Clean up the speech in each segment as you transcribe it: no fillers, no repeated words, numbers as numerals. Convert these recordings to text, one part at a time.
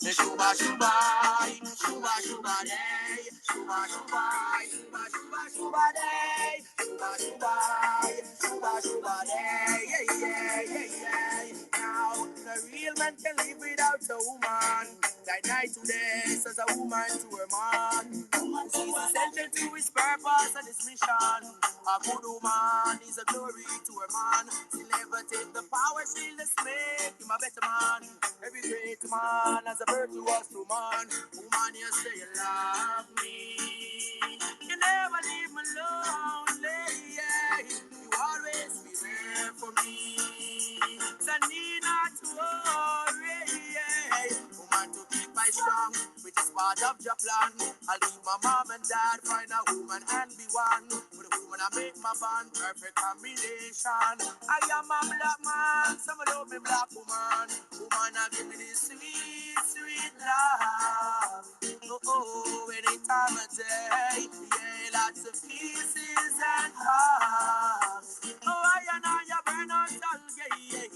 Shuba shuba, shuba shuba day, shuba shuba, shuba shuba shuba day, shuba shuba, shuba shuba day, yeah. Now the real man can live without a woman. That night to day says a woman to her man. She's essential to his purpose and his mission. A good woman is a glory to her man. She'll never take the power, she'll just make him a better man. Every great man has a virtuous woman. Woman, you say you love me. You never leave me lonely. Yeah. You always be there for me. So need not to worry. Yeah. Woman, to keep my strong, which is part of your plan. I'll leave my mom and dad, find a woman and be one. With a woman, I make my bond, perfect combination. I am a black man, some love me black woman. Woman, I give me this sweet, sweet love. Any time of day, yeah, lots of kisses and hugs. I burn out all, yeah.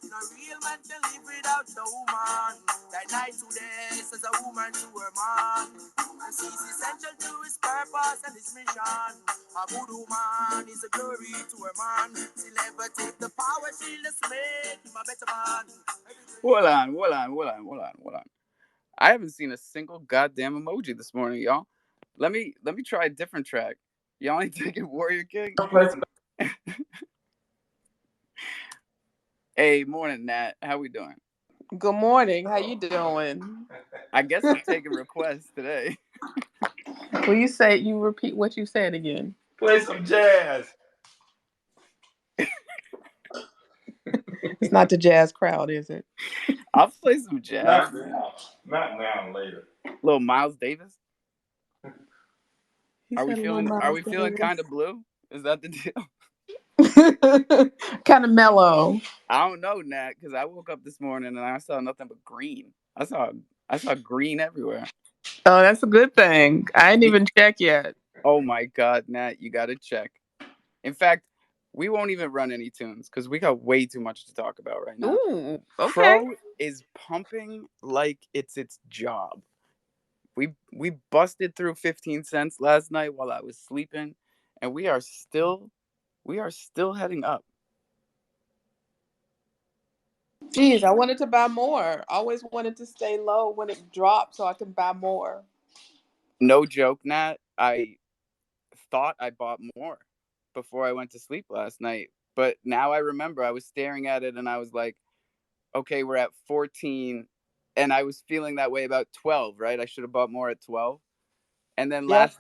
No real man can live without a woman. That night today says a woman to her man. And she's essential to his purpose and his mission. A good woman is a glory to her man. She'll never take the power, she'll just make him a better man. Hold on. I haven't seen a single goddamn emoji this morning, y'all. Let me try a different track. Y'all ain't taking Warrior King? Hey, morning, Nat. How we doing? Good morning. How you doing? I guess I'm taking requests today. Will you repeat what you said again? Play some jazz. It's not the jazz crowd, is it? I'll play some jazz. Not now, later. Little Miles Davis. He Are we said a little Miles feeling kind Davis. of blue? Is that the deal? Kind of mellow. I don't know, Nat, because I woke up this morning and I saw nothing but green. I saw green everywhere. Oh, that's a good thing. I didn't even check yet. Oh my God, Nat, you gotta check. In fact, we won't even run any tunes because we got way too much to talk about right now. Ooh, okay. Crow is pumping like it's its job. We busted through 15 cents last night while I was sleeping, and we are still heading up. Geez, I wanted to buy more. Always wanted to stay low when it dropped so I can buy more. No joke, Nat. I thought I bought more before I went to sleep last night, but now I remember I was staring at it and I was like, okay, we're at 14, and I was feeling that way about 12, right? I should have bought more at 12. And then Yep.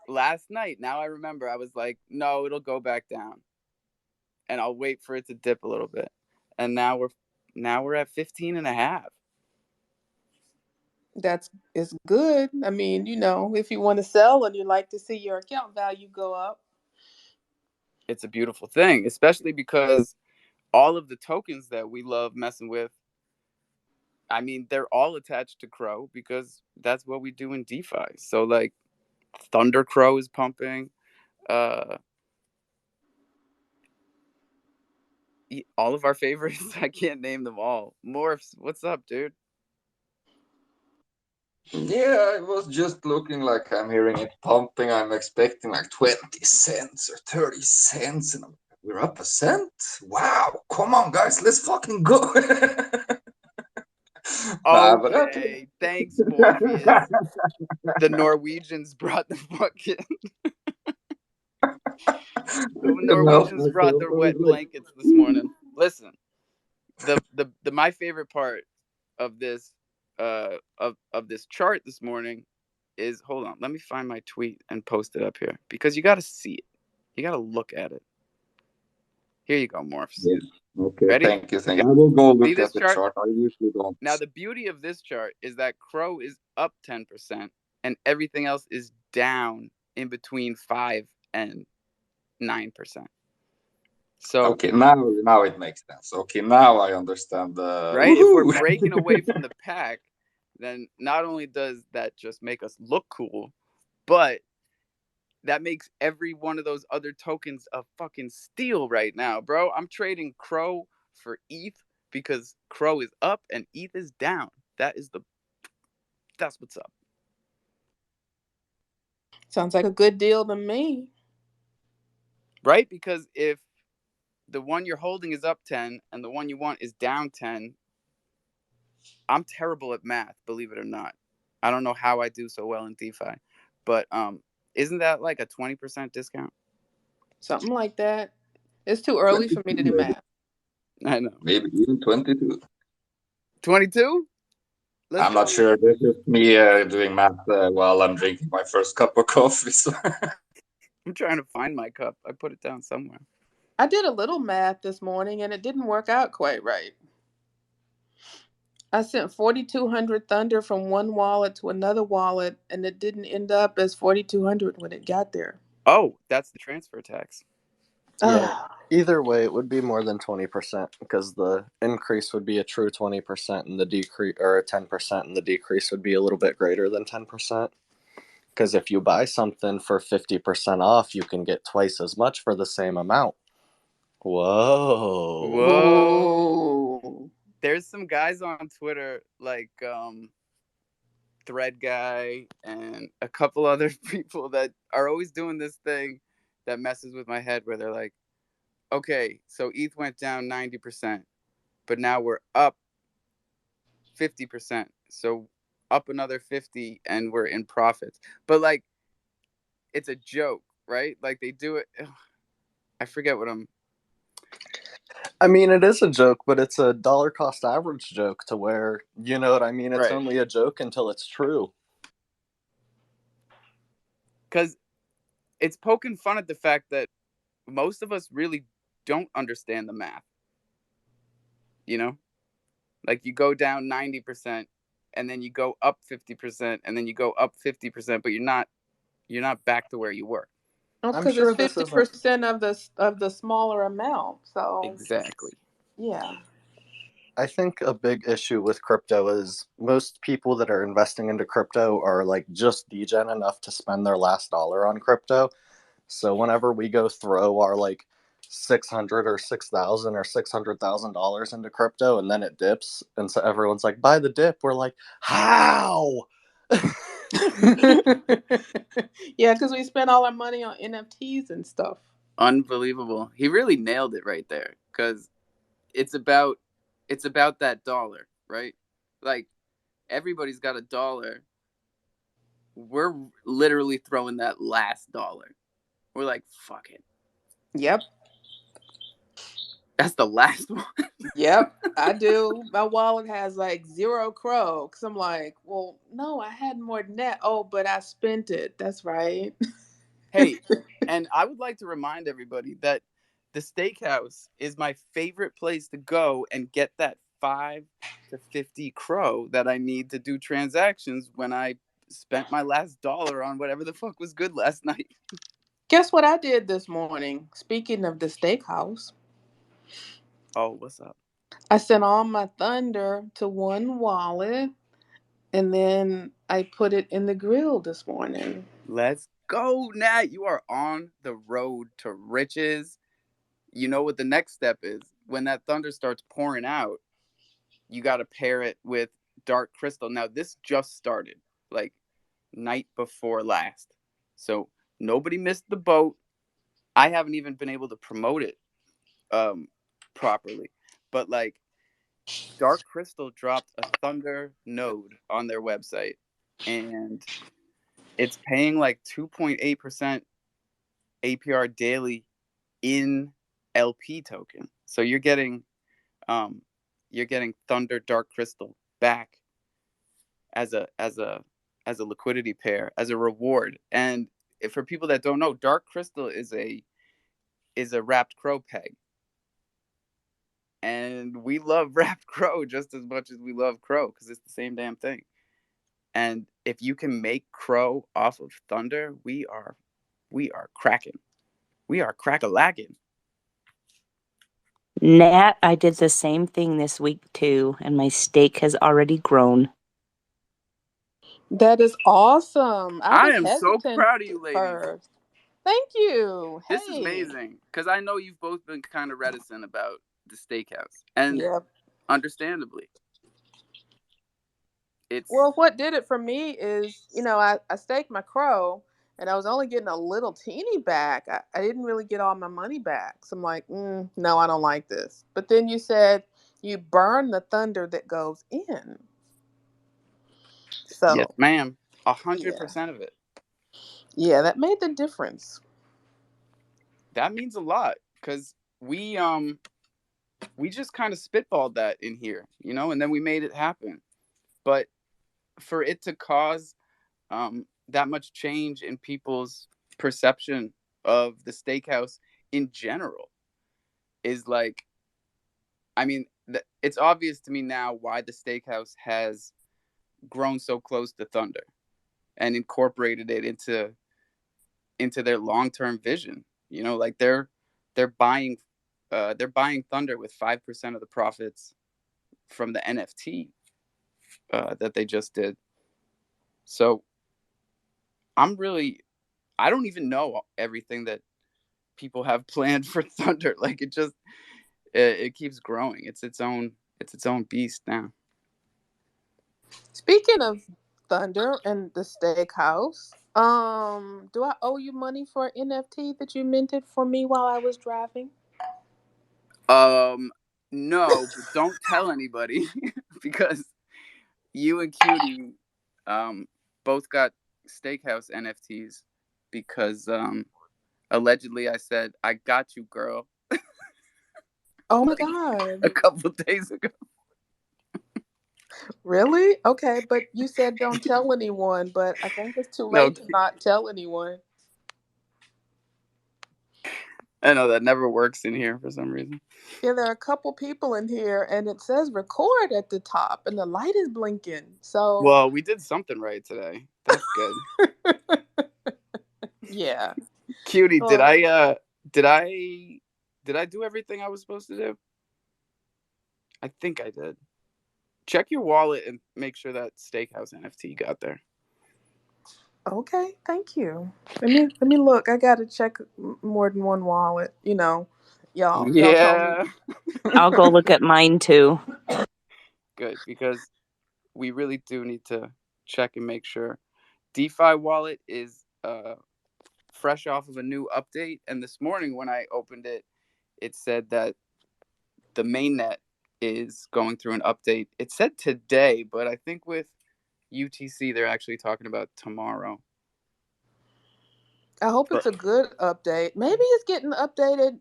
last night, now I remember I was like, no, it'll go back down. And I'll wait for it to dip a little bit. And now we're at 15 and a half. It's good. I mean, if you want to sell and you like to see your account value go up. It's a beautiful thing, especially because all of the tokens that we love messing with, I mean, they're all attached to Crow because that's what we do in DeFi. So like Thunder Crow is pumping. Uh all of our favorites. I can't name them all. Morphs, what's up, dude? Yeah, it was just looking like I'm hearing it pumping. I'm expecting like 20 cents or 30 cents, and we're up a cent? Wow, come on, guys, let's fucking go. Nah, but okay. Okay, thanks, Morpheus. The Norwegians brought the fucking the No, Norwegians brought their wet blankets this morning. Listen, the my favorite part of this of this chart this morning is, hold on, let me find my tweet and post it up here because you got to see it. You got to look at it. Here you go, Morphs. Yes. Okay, Ready? thank you. I will go See look this at the chart? chart. I usually don't. Now, the beauty of this chart is that Crow is up 10% and everything else is down in between 5 and 9%. So, Okay, now it makes sense. Okay, now I understand the right, if we're woohoo. breaking away from the pack, then not only does that just make us look cool, but that makes every one of those other tokens a fucking steal right now, bro. I'm trading Crow for ETH because Crow is up and ETH is down. That is the That's what's up. Sounds like a good deal to me. Right? Because if the one you're holding is up 10 and the one you want is down 10, I'm terrible at math, believe it or not. I don't know how I do so well in DeFi. But isn't that like a 20% discount? Something like that. It's too early for me to do math. I know. Maybe even 22. 22? Let's I'm not go. sure. This is me doing math while I'm drinking my first cup of coffee. So. I'm trying to find my cup. I put it down somewhere. I did a little math this morning and it didn't work out quite right. I sent 4,200 Thunder from one wallet to another wallet, and it didn't end up as 4,200 when it got there. Oh, that's the transfer tax. Yeah. Either way, it would be more than 20% because the increase would be a true 20% and the decrease, or a 10%, and the decrease would be a little bit greater than 10%. Because if you buy something for 50% off, you can get twice as much for the same amount. Whoa. Whoa. There's some guys on Twitter like Thread Guy and a couple other people that are always doing this thing that messes with my head where they're like, okay, so ETH went down 90%, but now we're up 50%. So up another 50 and we're in profits. But like, it's a joke, right? Like they do it. Ugh, I forget what I'm. I mean, it is a joke, but it's a dollar cost average joke to where, you know what I mean? It's Right. only a joke until it's true. Because it's poking fun at the fact that most of us really don't understand the math. You know? Like you go down 90% and then you go up 50% and then you go up 50%, but you're not back to where you were. Well, I'm because sure it's this 50% of the smaller amount. So Exactly. yeah. I think a big issue with crypto is most people that are investing into crypto are like just degen enough to spend their last dollar on crypto. So whenever we go throw our like 600 or 6,000 or $600,000 into crypto and then it dips, and so everyone's like, buy the dip. We're like, how? Yeah, because we spent all our money on NFTs and stuff. Unbelievable. He really nailed it right there because it's about that dollar, right? Like everybody's got a dollar. We're literally throwing that last dollar. We're like, fuck it. Yep. That's the last one. Yep, I do. My wallet has like 0 Cro because I'm like, well, no, I had more than that. Oh, but I spent it. That's right. Hey, and I would like to remind everybody that the steakhouse is my favorite place to go and get that 5 to 50 Cro that I need to do transactions when I spent my last dollar on whatever the fuck was good last night. Guess what I did this morning? Speaking of the steakhouse, Oh, what's up? I sent all my Thunder to one wallet and then I put it in the grill this morning. Let's go, Nat. You are on the road to riches. You know what the next step is. When that thunder starts pouring out, you got to pair it with dark crystal. Now, this just started, like night before last. So nobody missed the boat. I haven't even been able to promote it properly. But like Dark Crystal dropped a Thunder node on their website and it's paying like 2.8% APR daily in LP token. So you're getting Thunder Dark Crystal back as a liquidity pair, as a reward. And for people that don't know, Dark Crystal is a wrapped crow peg. And we love wrapped crow just as much as we love crow because it's the same damn thing. And if you can make crow off of Thunder, we are cracking. We are crack-a-lacking. Nat, I did the same thing this week too, and my steak has already grown. That is awesome. I was am so hesitant proud of you, ladies. first. Thank you. This is amazing because I know you've both been kind of reticent about the steakhouse, and Yep. understandably, Well, what did it for me is, I staked my crow and I was only getting a little teeny back. I didn't really get all my money back. So I'm like, no, I don't like this. But then you said you burn the thunder that goes in. So yes, ma'am. yeah, 100% of it. yeah, that made the difference. That means a lot because we just kind of spitballed that in here, and then we made it happen. But for it to cause that much change in people's perception of the steakhouse in general is like, I mean, it's obvious to me now why the steakhouse has grown so close to Thunder and incorporated it into their long-term vision. Like they're buying Thunder with 5% of the profits from the NFT that they just did. So I don't even know everything that people have planned for Thunder. Like it keeps growing. It's its own beast now. Speaking of Thunder and the steakhouse, do I owe you money for an NFT that you minted for me while I was driving? No, but don't tell anybody because you and Cutie both got steakhouse NFTs because allegedly I said I got you, girl. Oh my Like God. a couple days ago. Really? Okay, but you said don't tell anyone, but I think it's too No, late to not tell anyone. I know that never works in here for some reason. Yeah, there are a couple people in here and it says record at the top and the light is blinking. So Well, we did something right today. That's good. yeah. Cutie, did Oh, I do everything I was supposed to do? I think I did. Check your wallet and make sure that steakhouse NFT got there. okay, thank you. Let me look. I gotta check more than one wallet. Y'all told me. Yeah. I'll go look at mine too. Good, because we really do need to check and make sure. DeFi wallet is fresh off of a new update, and this morning when I opened it, it said that the mainnet is going through an update. It said today, but I think with UTC they're actually talking about tomorrow. I hope it's But a good update. Maybe it's getting updated,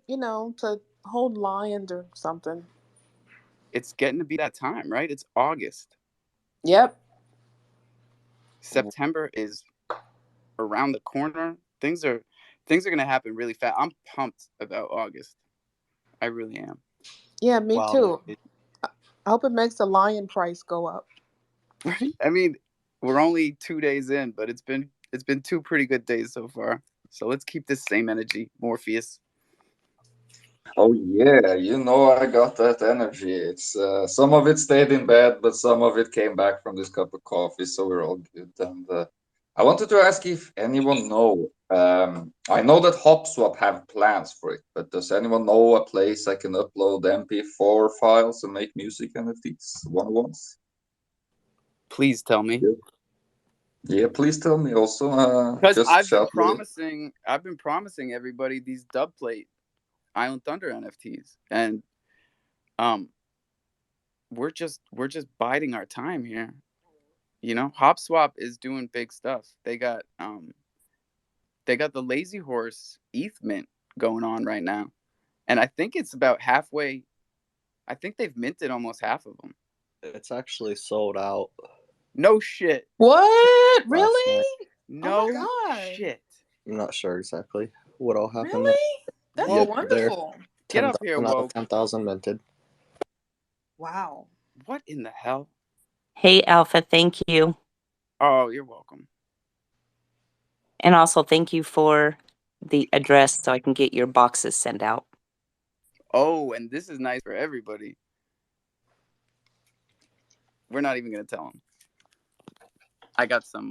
to hold lions or something. it's getting to be that time, right? It's August. Yep. September is around the corner. Things are going to happen really fast. I'm pumped about August. I really am. Yeah, me Wow. too. I hope it makes the lion price go up. Right? I mean, we're only 2 days in, but it's been 2 pretty good days so far. So let's keep this same energy, Morpheus. Oh yeah, I got that energy. It's some of it stayed in bed, but some of it came back from this cup of coffee, so we're all good. And I wanted to ask if anyone know. I know that HopSwap have plans for it, but does anyone know a place I can upload MP4 files and make music NFTs one-on-ones? Please tell me. Yeah, please tell me also. Because Just shout me. I've been promising everybody these dub plate Island Thunder NFTs, and we're just biding our time here. HopSwap is doing big stuff. They got the Lazy Horse ETH mint going on right now, and I think it's about halfway. I think they've minted almost half of them. It's actually sold out. No shit. What? Last Really? night. No Oh my God. shit. I'm not sure exactly what all happened Really? That's Whoa. there. Yep, they're wonderful. Get up here, 10,000 out of Woke. 10,000 minted. Wow. What in the hell? Hey, Alpha, thank you. Oh, you're welcome. And also thank you for the address so I can get your boxes sent out. Oh, and this is nice for everybody. We're not even gonna tell them. I got some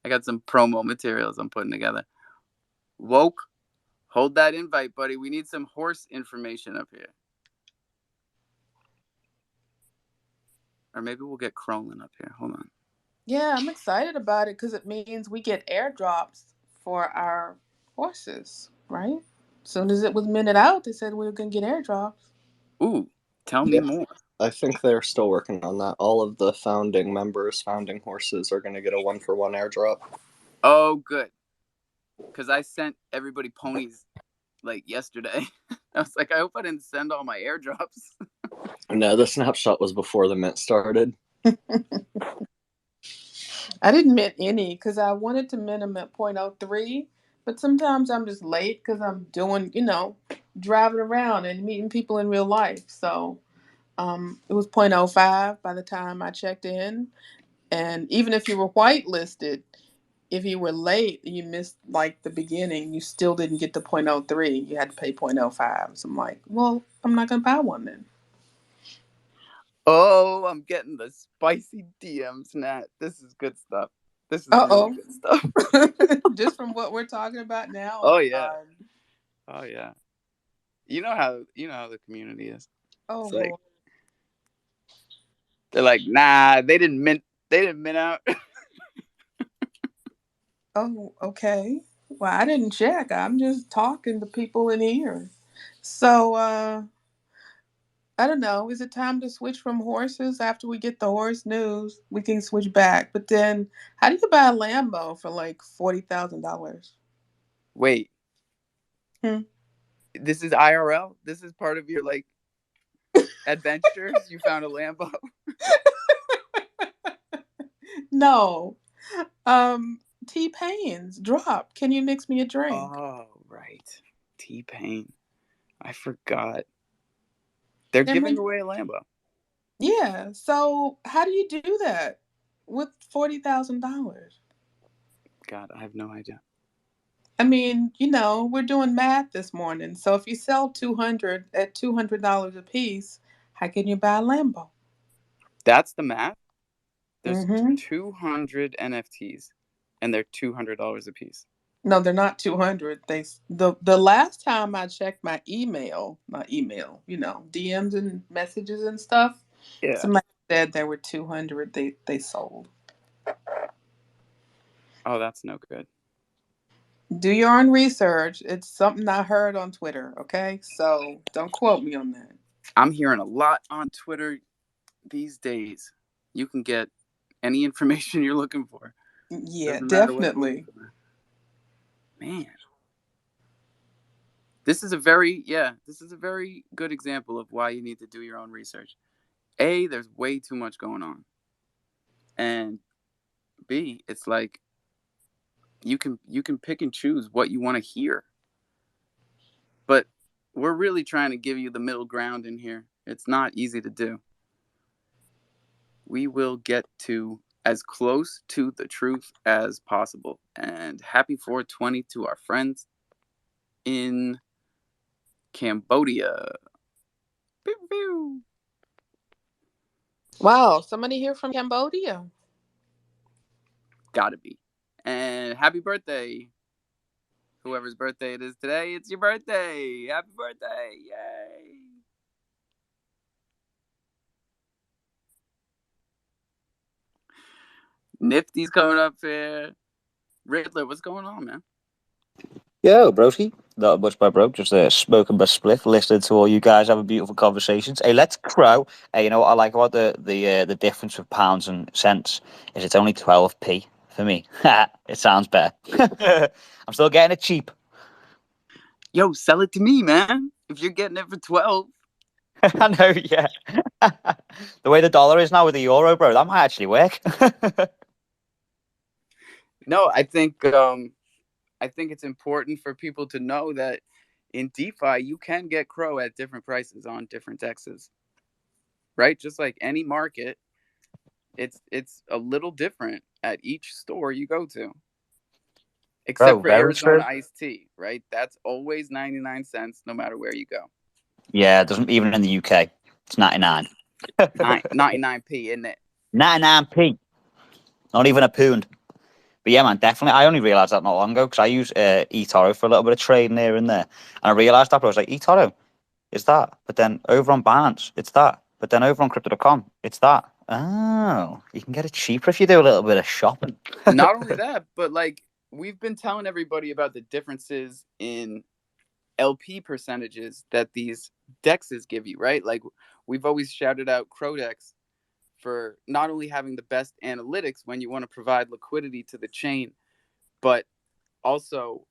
promo materials I'm putting together. Woke, hold that invite, buddy. We need some horse information up here. Or maybe we'll get Crolin up here. Hold on. Yeah, I'm excited about it because it means we get airdrops for our horses, right? As soon as it was minted out, they said we were going to get airdrops. Ooh, tell me Yeah. more. I think they're still working on that. All of the founding members, founding horses, are going to get a 1-for-1 airdrop. Oh, good. Because I sent everybody ponies like yesterday. I was like, I hope I didn't send all my airdrops. No, the snapshot was before the mint started. I didn't mint any because I wanted to mint them at 0.03, but sometimes I'm just late because I'm doing, driving around and meeting people in real life. So it was 0.05 by the time I checked in. And even if you were whitelisted, if you were late and you missed like the beginning, you still didn't get to 0.03. You had to pay 0.05. So I'm like, well, I'm not going to buy one then. Oh, I'm getting the spicy DMs, Nat. This is good stuff. This is really good stuff. Just from what we're talking about now. Oh yeah. God. Oh yeah. You know how the community is. Oh, it's like, Lord. they're like, nah, they didn't mint out. Oh, okay. Well, I didn't check. I'm just talking to people in here. So, I don't know. Is it time to switch from horses after we get the horse news? We can switch back. But then, how do you buy a Lambo for like $40,000? Wait. This is IRL? This is part of your like adventures? You found a Lambo? No. T-Pain's drop. Can you mix me a drink? Oh, right. T-Pain. I forgot. They're giving away a Lambo. Yeah. So how do you do that with $40,000? God, I have no idea. I mean, we're doing math this morning. So if you sell 200 at $200 a piece, how can you buy a Lambo? That's the math? There's 200 NFTs, and they're $200 a piece. No, they're not 200. The last time I checked my email, DMs and messages and stuff. Yeah. Somebody said there were 200 they sold. Oh, that's no good. Do your own research. It's something I heard on Twitter, okay? So don't quote me on that. I'm hearing a lot on Twitter these days. You can get any information you're looking for. Yeah, definitely. Man. This is a very good example of why you need to do your own research. A, there's way too much going on. And B, it's like you can pick and choose what you want to hear. But we're really trying to give you the middle ground in here. It's not easy to do. We will get to as close to the truth as possible. And happy 420 to our friends in Cambodia. Pew, pew. Wow, somebody here from Cambodia. Gotta be. And happy birthday. Whoever's birthday it is today, it's your birthday. Happy birthday. Yay. Nifty's coming up here. Riddler, what's going on, man? Yo, broski. Not much by broke, just smoking my spliff, listening to all you guys have a beautiful conversations. Hey, let's crow. Hey, you know what I like about the difference of pounds and cents is it's only 12p for me. It sounds better. I'm still getting it cheap. Yo, sell it to me, man. If you're getting it for 12. I know, yeah. The way the dollar is now with the euro, bro, that might actually work. No, I think it's important for people to know that in DeFi, you can get Cro at different prices on different dexes, right? Just like any market, it's a little different at each store you go to. Except for Arizona iced tea, right? That's always 99 cents no matter where you go. Yeah, it doesn't even in the UK. It's 99. 99p, isn't it? 99p. Not even a pound. But yeah, man, definitely. I only realised that not long ago because I use eToro for a little bit of trading there and there. And I realised that, but I was like, eToro, it's that. But then over on Binance, it's that. But then over on Crypto.com, it's that. Oh, you can get it cheaper if you do a little bit of shopping. Not only that, but like we've been telling everybody about the differences in LP percentages that these dexes give you, right? Like we've always shouted out Crodex for not only having the best analytics when you want to provide liquidity to the chain, but also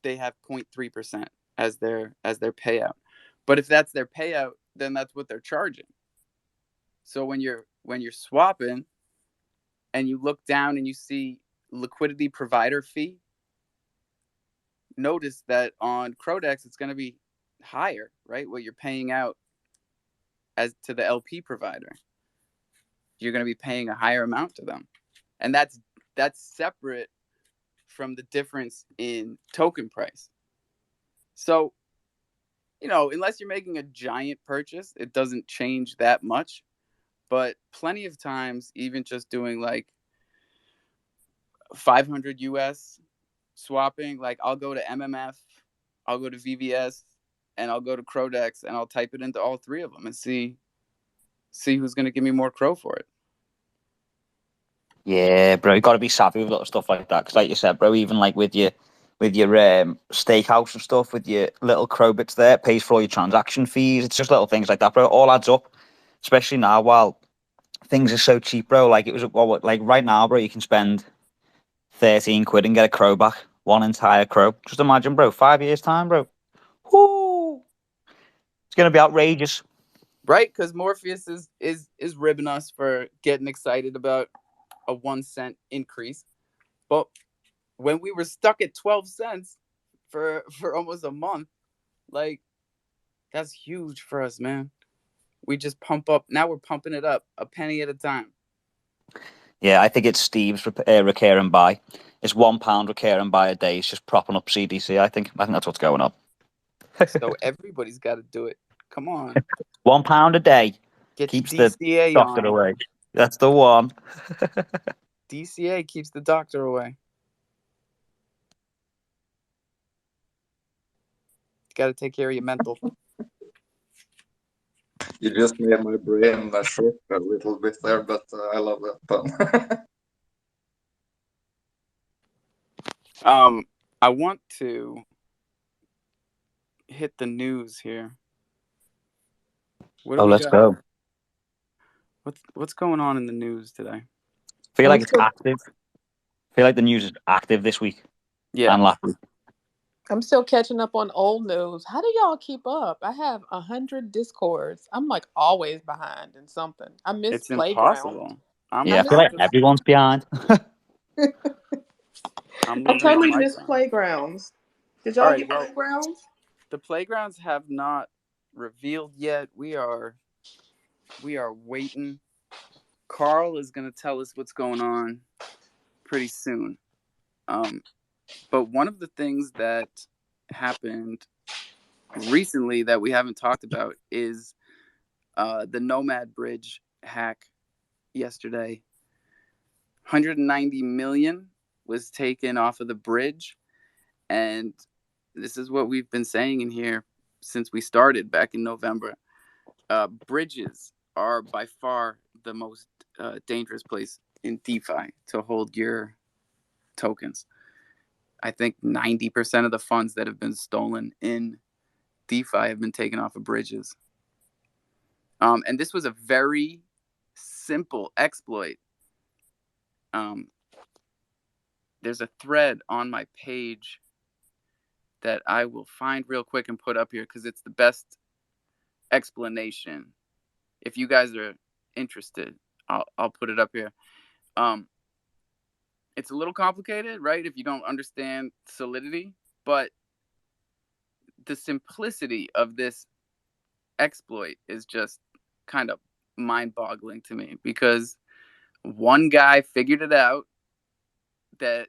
they have 0.3% as their payout. But if that's their payout, then that's what they're charging. So when you're swapping and you look down and you see liquidity provider fee, notice that on Crodex it's going to be higher, right? What you're paying out as to the LP provider, you're going to be paying a higher amount to them, and that's separate from the difference in token price. So, unless you're making a giant purchase, it doesn't change that much. But plenty of times, even just doing like 500 US swapping, like I'll go to MMF, I'll go to VVS, and I'll go to Crodex, and I'll type it into all three of them and see who's going to give me more Cro for it. Yeah, bro, you got to be savvy with little stuff like that. Because, like you said, bro, even like with your steakhouse and stuff, with your little Cro bits there, it pays for all your transaction fees. It's just little things like that, bro. It all adds up. Especially now, while things are so cheap, bro. Like it was, well, like right now, bro, you can spend 13 quid and get a Cro back, one entire Cro. Just imagine, bro, 5 years time, bro. Whoo! It's gonna be outrageous. Right, because Morpheus is ribbing us for getting excited about a 1 cent increase. But when we were stuck at 12 cents for almost a month, like that's huge for us, man. We just pump up. Now we're pumping it up a penny at a time. Yeah, I think it's Steve's recurring buy. It's £1 recurring buy a day. It's just propping up CDC. I think that's what's going on. So everybody's got to do it. Come on, £1 a day get keeps your the DCA doctor on. away. That's the one. DCA keeps the doctor away. Got to take care of your mental. You just made my brain short a little bit there, but I love that pun. I want to hit the news here. What do we Let's got? go. What's going on in the news today? I feel like it's active. I feel like the news is active this week. Yeah. And last week. I'm still catching up on old news. How do y'all keep up? I have 100 Discords. I'm like always behind in something. I miss It's Playground. impossible. I feel like everyone's behind. I totally miss Playgrounds. Did y'all get Playgrounds? The Playgrounds have not revealed yet. We are waiting. Carl is going to tell us what's going on pretty soon. But one of the things that happened recently that we haven't talked about is the Nomad Bridge hack yesterday. 190 million was taken off of the bridge, and this is what we've been saying in here since we started back in November. Bridges are by far the most dangerous place in DeFi to hold your tokens. I think 90% of the funds that have been stolen in DeFi have been taken off of bridges. And this was a very simple exploit. There's a thread on my page that I will find real quick and put up here because it's the best explanation. If you guys are interested, I'll put it up here. It's a little complicated, right? If you don't understand Solidity, but the simplicity of this exploit is just kind of mind-boggling to me because one guy figured it out that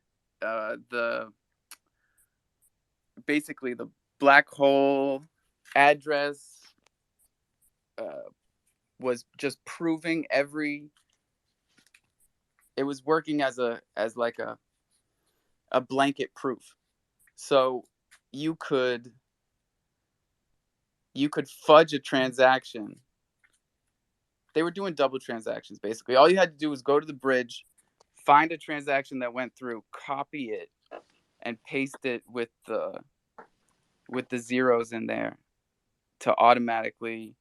basically the black hole address was just proving it was working as like a blanket proof. So you could fudge a transaction they were doing double transactions basically. All you had to do was go to the bridge, find a transaction that went through, copy it, and paste it with the zeros in there to automatically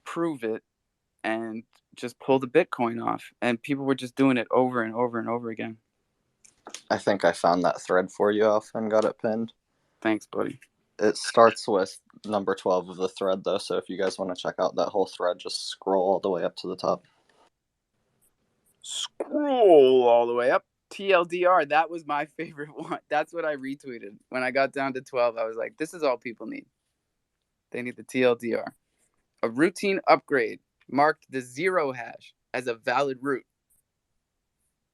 prove it and just pull the Bitcoin off. And people were just doing it over and over and over again. I think I found that thread for you, Alf, and got it pinned. Thanks, buddy. It starts with number 12 of the thread, though, so if you guys want to check out that whole thread, just scroll all the way up to the top. Scroll all the way up. TLDR, that was my favorite one. That's what I retweeted. When I got down to 12, I was like, this is all people need. They need the TLDR. A routine upgrade marked the zero hash as a valid root.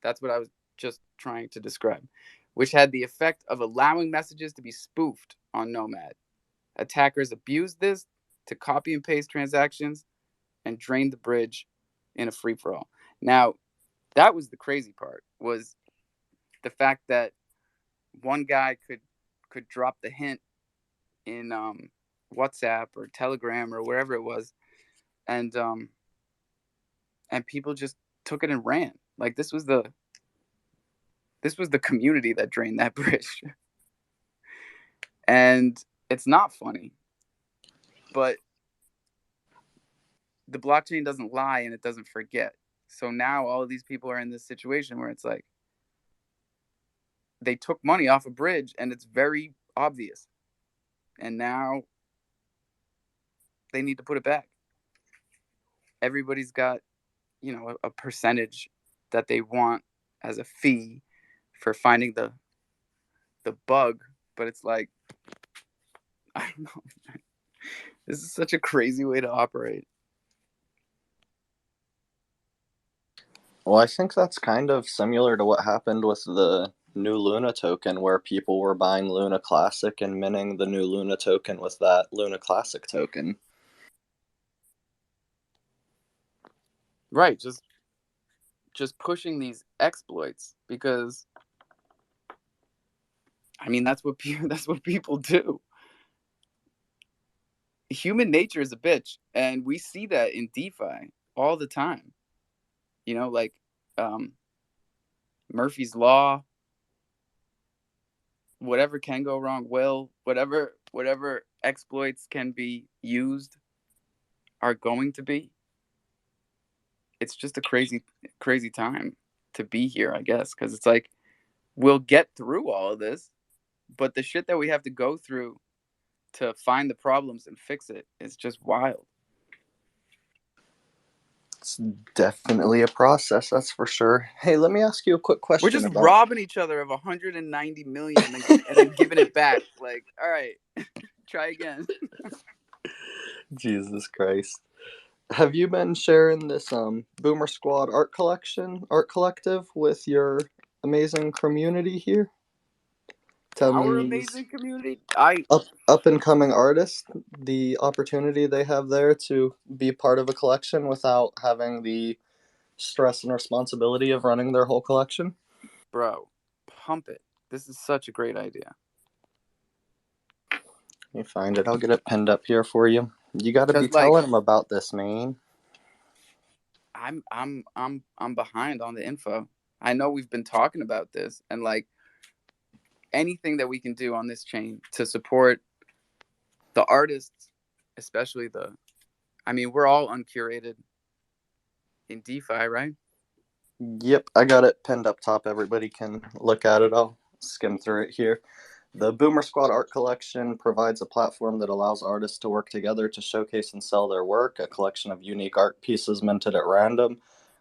That's what I was just trying to describe, which had the effect of allowing messages to be spoofed on Nomad. Attackers abused this to copy and paste transactions and drain the bridge in a free-for-all. Now, that was the crazy part, was the fact that one guy could drop the hint in WhatsApp or Telegram or wherever it was, and people just took it and ran. Like this was the community that drained that bridge. And it's not funny, but the blockchain doesn't lie and it doesn't forget. So now all of these people are in this situation where it's like they took money off a bridge and it's very obvious. And now they need to put it back. Everybody's got, a percentage that they want as a fee for finding the bug, but it's like, I don't know. This is such a crazy way to operate. Well, I think that's kind of similar to what happened with the new Luna token, where people were buying Luna Classic and minting the new Luna token with that Luna Classic token. Right, just pushing these exploits, because I mean that's what people do. Human nature is a bitch, and we see that in DeFi all the time. Like Murphy's Law. Whatever can go wrong will. Whatever exploits can be used are going to be. It's just a crazy time to be here, I guess, because it's like we'll get through all of this, but the shit that we have to go through to find the problems and fix it is just wild. It's definitely a process, that's for sure. Hey, let me ask you a quick question. We're just robbing each other of 190 million and then giving it back. Like, all right, try again. Jesus Christ. Have you been sharing this Boomer Squad art collective with your amazing community here? Our amazing community? Up and coming artists, the opportunity they have there to be part of a collection without having the stress and responsibility of running their whole collection? Bro, pump it. This is such a great idea. Let me find it. I'll get it pinned up here for you. You got to be telling them about this, man. I'm behind on the info. I know we've been talking about this, and like anything that we can do on this chain to support the artists, especially we're all uncurated in DeFi, right? Yep, I got it pinned up top. Everybody can look at it. I'll skim through it here. The Boomer Squad Art Collection provides a platform that allows artists to work together to showcase and sell their work, a collection of unique art pieces minted at random,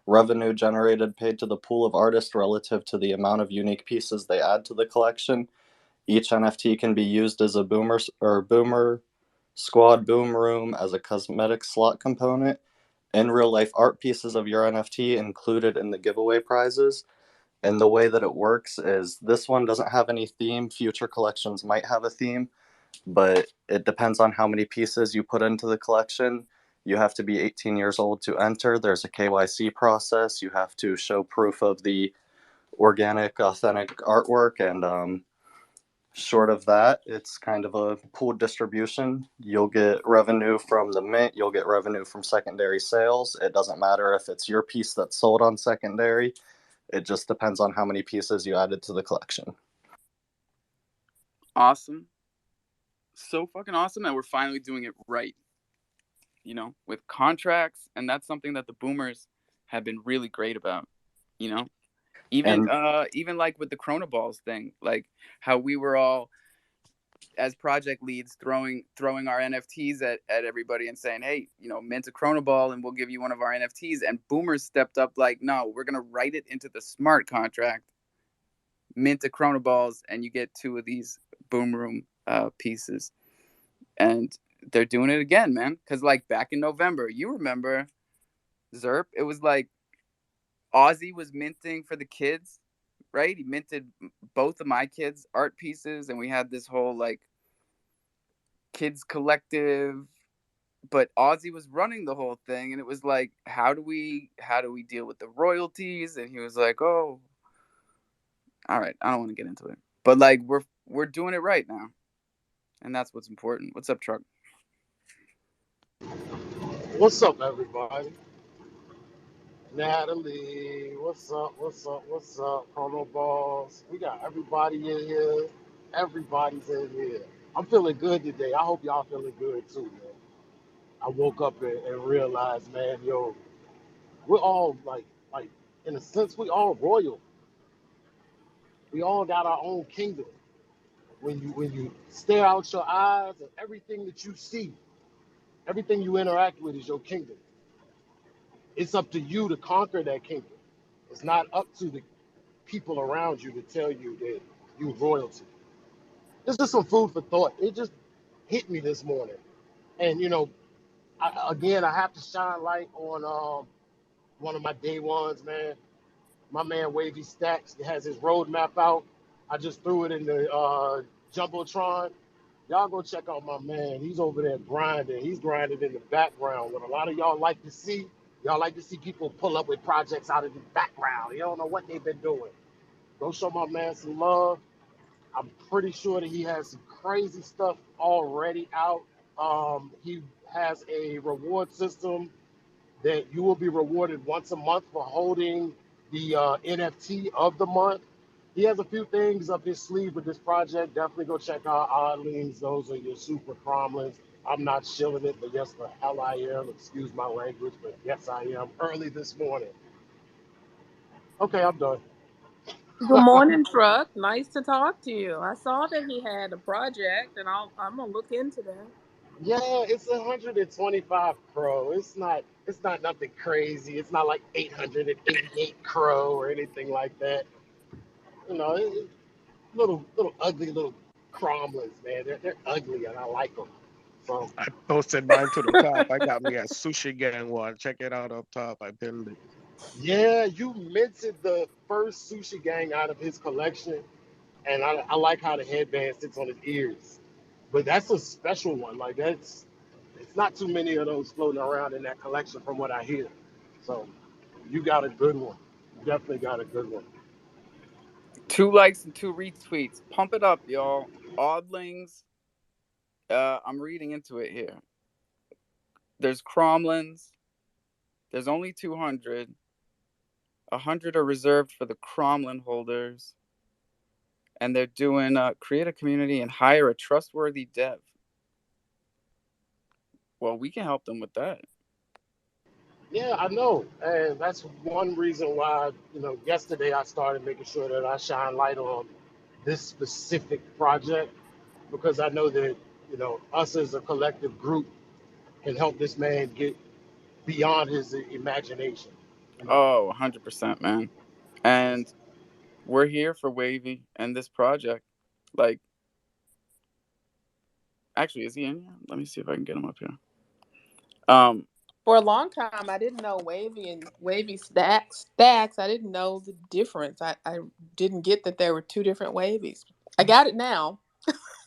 revenue generated paid to the pool of artists relative to the amount of unique pieces they add to the collection. Each NFT can be used as a Boomer Squad Boom Room as a cosmetic slot component. In real life art pieces of your NFT included in the giveaway prizes. And the way that it works is this one doesn't have any theme. Future collections might have a theme, but it depends on how many pieces you put into the collection. You have to be 18 years old to enter. There's a KYC process. You have to show proof of the organic, authentic artwork and Short of that, it's kind of a pooled distribution. You'll get revenue from the mint, you'll get revenue from secondary sales. It doesn't matter if it's your piece that's sold on secondary. It just depends on how many pieces you added to the collection. Awesome. So fucking awesome. And we're finally doing it right, with contracts. And that's something that the boomers have been really great about, even like with the Corona Balls thing, like how we were all as project leads throwing our NFTs at everybody and saying, hey, mint a Corona Ball and we'll give you one of our NFTs. And boomers stepped up like, no, we're going to write it into the smart contract, mint a Corona Balls, and you get 2 of these Boom Room pieces. And they're doing it again, man. Because like back in November, you remember, Zerp, it was like Ozzy was minting for the kids, right? He minted both of my kids' art pieces, and we had this whole like kids collective. But Ozzy was running the whole thing, and it was like, how do we deal with the royalties? And he was like, oh, all right, I don't want to get into it, but like we're doing it right now, and that's what's important. What's up, Truck? What's up, everybody? Natalie, what's up? What's up? What's up? Chrono Balls. We got everybody in here. Everybody's in here. I'm feeling good today. I hope y'all feeling good too, man. I woke up and realized, man, yo, we're all like, in a sense, we all royal. We all got our own kingdom. When you stare out your eyes and everything that you see, everything you interact with is your kingdom. It's up to you to conquer that kingdom. It's not up to the people around you to tell you that you royalty. This is some food for thought. It just hit me this morning. And, I have to shine light on one of my day ones, man. My man Wavy Stacks has his roadmap out. I just threw it in the Jumbotron. Y'all go check out my man. He's over there grinding. He's grinding in the background. What a lot of y'all like to see. Y'all like to see people pull up with projects out of the background. You don't know what they've been doing. Go show my man some love. I'm pretty sure that he has some crazy stuff already out. He has a reward system that you will be rewarded once a month for holding the NFT of the month. He has a few things up his sleeve with this project. Definitely go check out Oddlings. Those are your super cromlins. I'm not shilling it, but yes, the hell I am. Excuse my language, but yes, I am. Early this morning. Okay, I'm done. Good morning, Truck. Nice to talk to you. I saw that he had a project, and I'm gonna look into that. Yeah, it's 125 Pro. It's not nothing crazy. It's not like 888 Crow or anything like that. Little ugly little cromlins, man. They're ugly and I like them. So I posted mine to the top. I got me a sushi gang one. Check it out up top. I pinned it. yeah, you minted the first sushi gang out of his collection, and I like how the headband sits on his ears. But that's a special one. Like it's not too many of those floating around in that collection from what I hear. So you got a good one. You definitely got a good one. 2 likes and 2 retweets. Pump it up, y'all. Oddlings. I'm reading into it here. There's cromlins. There's only 200. 100 are reserved for the cromlin holders. And they're doing create a community and hire a trustworthy dev. Well, we can help them with that. Yeah, I know. And that's one reason why, yesterday I started making sure that I shine light on this specific project because I know that, us as a collective group can help this man get beyond his imagination. You know, Oh, 100%, man. And we're here for Wavy and this project. Like, actually, is he in here? Let me see if I can get him up here. For a long time, I didn't know Wavy and Wavy Stacks. I didn't know the difference. I didn't get that there were 2 different Wavies. I got it now,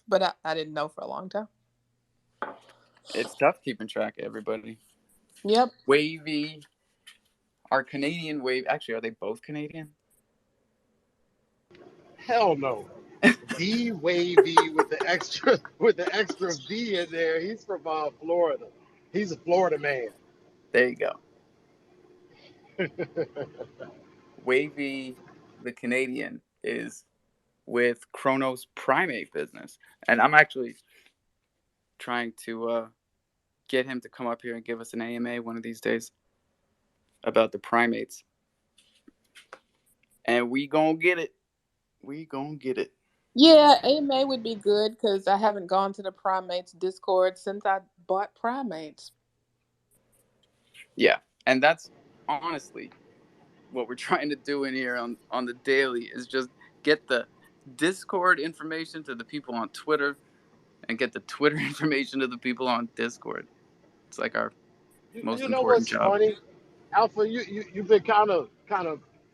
but I didn't know for a long time. It's tough keeping track of everybody. Yep. Wavy, our Canadian Wave. Actually, are they both Canadian? hell no. D Wavy with the extra V in there. He's from Florida. He's a Florida man. There you go. Wavy, the Canadian, is with Chrono's primate business, and I'm actually trying to get him to come up here and give us an AMA one of these days about the primates. And we gonna get it. We gonna get it. Yeah, AMA would be good because I haven't gone to the Primates Discord since I bought Primates. Yeah, and that's honestly what we're trying to do in here on the daily is just get the Discord information to the people on Twitter and get the Twitter information to the people on Discord. It's like our most You know important what's job. funny, Alpha? You've been kind of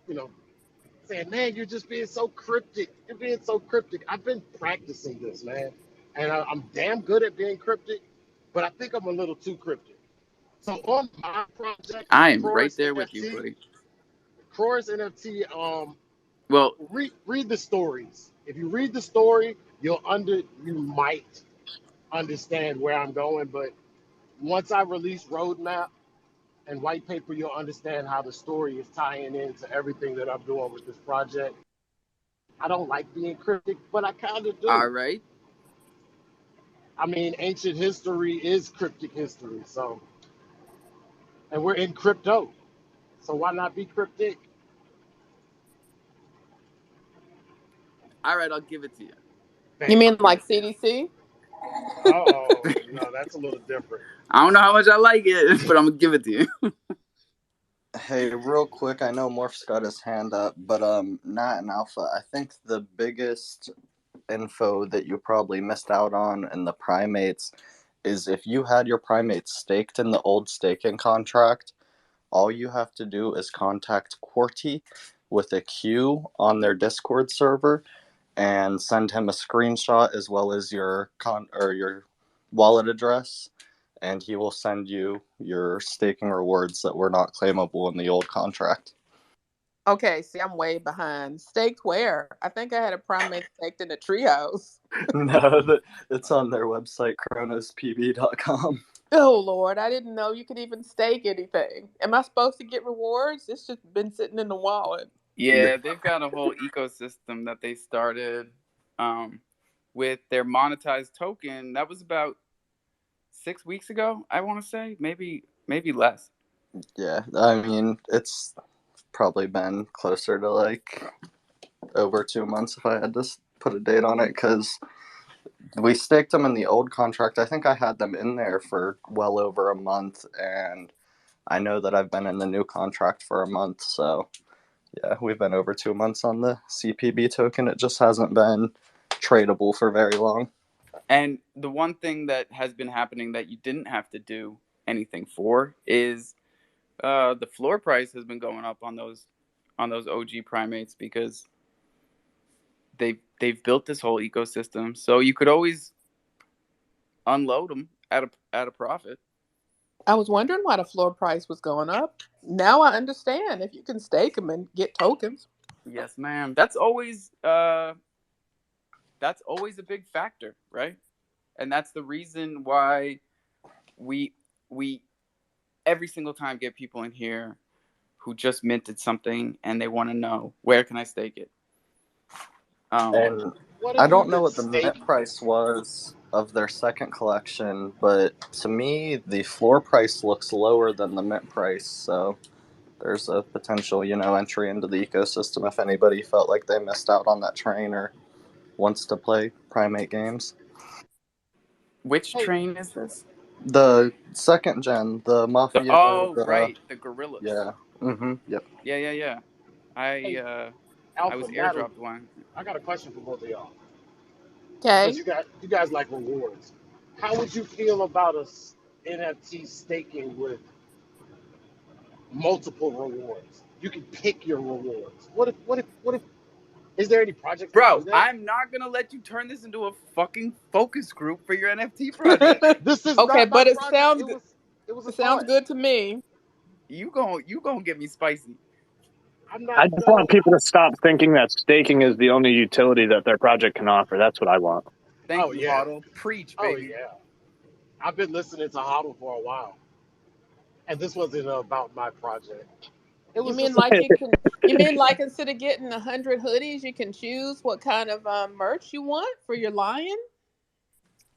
you know saying, man, you're just being so cryptic. You're being so cryptic. I've been practicing this, man, and I'm damn good at being cryptic, but I think I'm a little too cryptic. So on my project, I am right Chorus there with you, NFT, buddy. Chorus NFT, Well, read the stories. If you read the story, you might understand where I'm going. But once I release roadmap and white paper, you'll understand how the story is tying into everything that I'm doing with this project. I don't like being cryptic, but I kind of do. all right. I mean, ancient history is cryptic history. So, and we're in crypto. So why not be cryptic? All right, I'll give it to you. You Thank mean you. like CDC? Oh, no, that's a little different. I don't know how much I like it, but I'm gonna give it to you. Hey, real quick, I know Morph's got his hand up, but Nat and Alpha, I think the biggest info that you probably missed out on in the primates is if you had your primates staked in the old staking contract, all you have to do is contact Quarty with a Q on their Discord server and send him a screenshot as well as your your wallet address, and he will send you your staking rewards that were not claimable in the old contract. Okay, see, I'm way behind. Staked where? I think I had a Primate staked in the Trios. No, it's on their website, chronospb.com. Oh, Lord, I didn't know you could even stake anything. Am I supposed to get rewards? It's just been sitting in the wallet. Yeah, they've got a whole ecosystem that they started with their monetized token. That was about 6 weeks ago, I want to say, maybe less. Yeah, I mean, it's probably been closer to like over 2 months if I had to put a date on it, because we staked them in the old contract. I think I had them in there for well over a month, and I know that I've been in the new contract for a month, so yeah, we've been over 2 months on the CPB token. It just hasn't been tradable for very long. And the one thing that has been happening that you didn't have to do anything for is the floor price has been going up on those OG primates because they've built this whole ecosystem. So you could always unload them at a profit. I was wondering why the floor price was going up. Now I understand if you can stake them and get tokens. Yes, ma'am. That's always a big factor, right? And that's the reason why we every single time get people in here who just minted something and they want to know, where can I stake it? And What I have you don't know been what the mint staking? price was of their second collection, but to me, the floor price looks lower than the mint price. So there's a potential, entry into the ecosystem if anybody felt like they missed out on that train or wants to play primate games. Which Hey, train is this? The second gen, the Mafia. Right, the gorillas. Yeah. Yep. Yeah. hey, I Alpha, was Natalie, airdropped one. I got a question for both of y'all. Because Okay. you guys like rewards. How would you feel about us NFT staking with multiple rewards? You can pick your rewards. What if is there any projects that do Bro, that? I'm not gonna let you turn this into a fucking focus group for your NFT project. This is Okay, not my but it project. sounds It good. was a It sounds thought. good to me. You gonna get me spicy. I'm I not just want done. people to stop thinking that staking is the only utility that their project can offer. That's what I want. Thank Oh you, yeah. Huddle. Preach, Oh baby. yeah. I've been listening to Hodl for a while, and this wasn't about my project. It You was mean just like you can? You mean like instead of getting 100 hoodies, you can choose what kind of merch you want for your lion?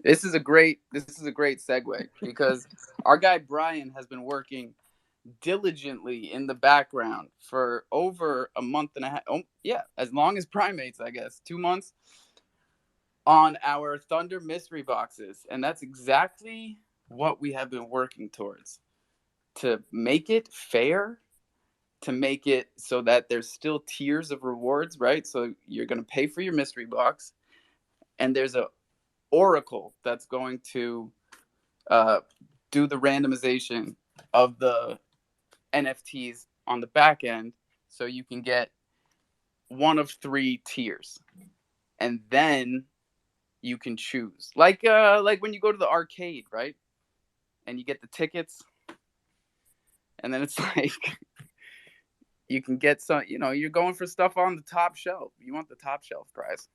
This is a great segue because our guy Brian has been working diligently in the background for over a month and a half. Oh, yeah, as long as primates, I guess, 2 months on our Thunder mystery boxes, and that's exactly what we have been working towards to make it fair, to make it so that there's still tiers of rewards, right? So you're going to pay for your mystery box, and there's a oracle that's going to uh, do the randomization of the NFTs on the back end, so you can get one of 3 tiers, and then you can choose. Like when you go to the arcade, right? And you get the tickets, and then it's like you can get some. You're going for stuff on the top shelf. You want the top shelf prize,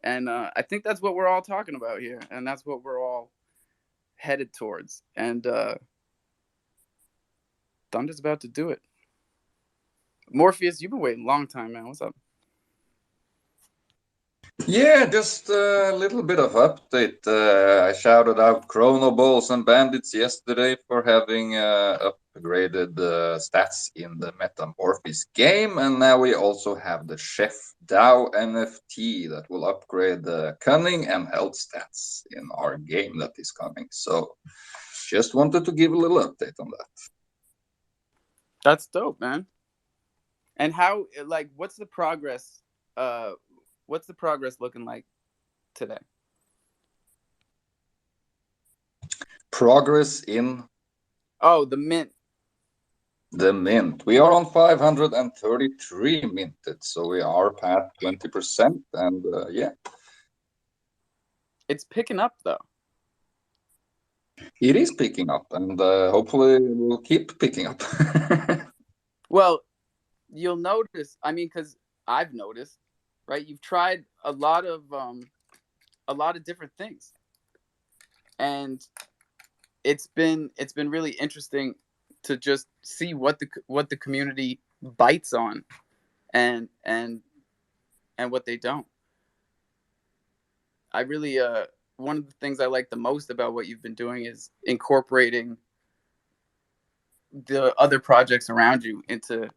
and I think that's what we're all talking about here, and that's what we're all headed towards. And Thunder's about to do it. Morpheus, you've been waiting a long time, man. What's up? Yeah, just a little bit of update. I shouted out Chrono Balls and Bandits yesterday for having upgraded stats in the Metamorphosis game, and now we also have the Chef Dao NFT that will upgrade the Cunning and Health stats in our game that is coming. So, just wanted to give a little update on that. That's dope, man. And how, like, what's the progress? What's the progress looking like today? Progress in Oh, the mint. the mint. We are on 533 minted, so we are past 20%, and yeah. It's picking up though. It is picking up, and hopefully it will keep picking up. Well, you'll notice. I mean, because I've noticed, right? You've tried a lot of different things, and it's been really interesting to just see what the community bites on, and what they don't. I really one of the things I like the most about what you've been doing is incorporating the other projects around you into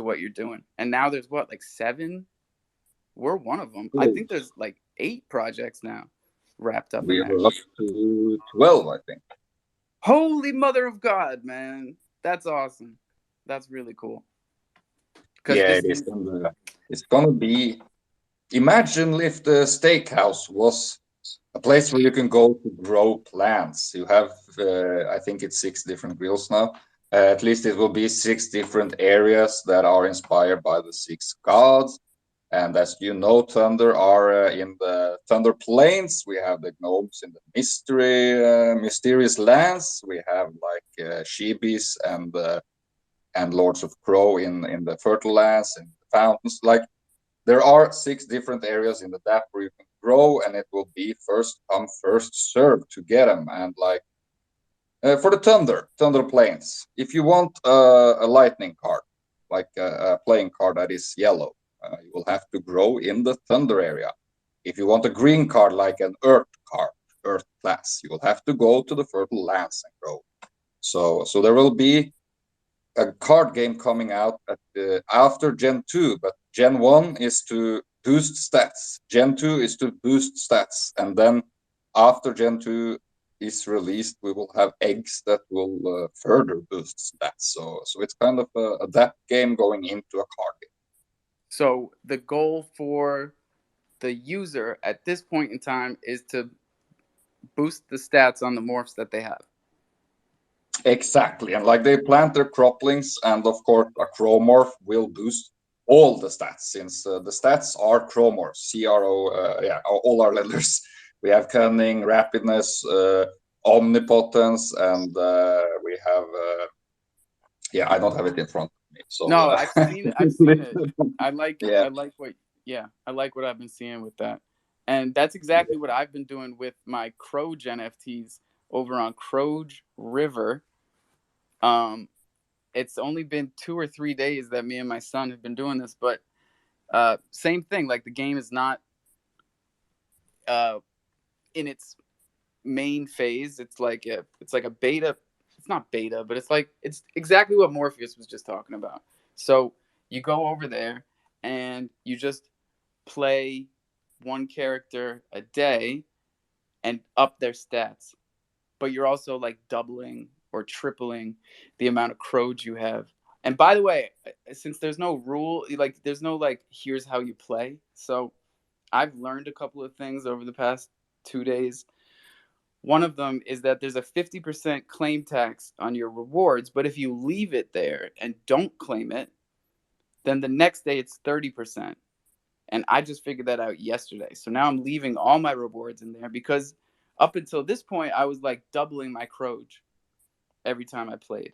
what you're doing. And now there's what, like 7? We're one of them. I think there's like 8 projects now wrapped up in We there. are up to 12, I think. Holy mother of God, man. That's awesome. That's really cool. Yeah, it is. It's gonna be. Imagine if the steakhouse was a place where you can go to grow plants. You have, I think it's 6 different grills now. At least it will be 6 different areas that are inspired by the 6 gods. And as you know, Thunder are in the Thunder Plains. We have the gnomes in the mysterious lands. We have like Shibis and Lords of Crow in the fertile lands and the fountains. Like there are 6 different areas in the DAP where you can grow, and it will be first come, first serve to get them. And like for the Thunder Plains, if you want a lightning card, like a playing card that is yellow, you will have to grow in the Thunder area. If you want a green card, like an Earth card, Earth class, you will have to go to the fertile lands and grow. So there will be a card game coming out after Gen 2, but Gen 1 is to boost stats. Gen 2 is to boost stats. And then after Gen 2 is released, we will have eggs that will further boost stats. So it's kind of a that game going into a card game. So the goal for the user at this point in time is to boost the stats on the morphs that they have. Exactly. And like they plant their croplings, and of course a cromorph will boost all the stats, since the stats are cromorphs, CRO, yeah, all our letters. We have cunning, rapidness, omnipotence, and we have, yeah, I don't have it in front of So No, I've seen it. I've seen it. I like yeah. I like what I like what I've been seeing with that. And that's exactly what I've been doing with my Croge NFTs over on Croge River. It's only been 2 or 3 days that me and my son have been doing this, but same thing. Like the game is not in its main phase. It's like a beta. It's not beta, but it's exactly what Morpheus was just talking about. So you go over there and you just play one character a day and up their stats, but you're also like doubling or tripling the amount of Croge you have. And by the way, since there's no rule, like there's no like here's how you play. So I've learned a couple of things over the past 2 days. One of them is that there's a 50% claim tax on your rewards, but if you leave it there and don't claim it, then the next day it's 30%. And I just figured that out yesterday. So now I'm leaving all my rewards in there because up until this point, I was like doubling my Croge every time I played.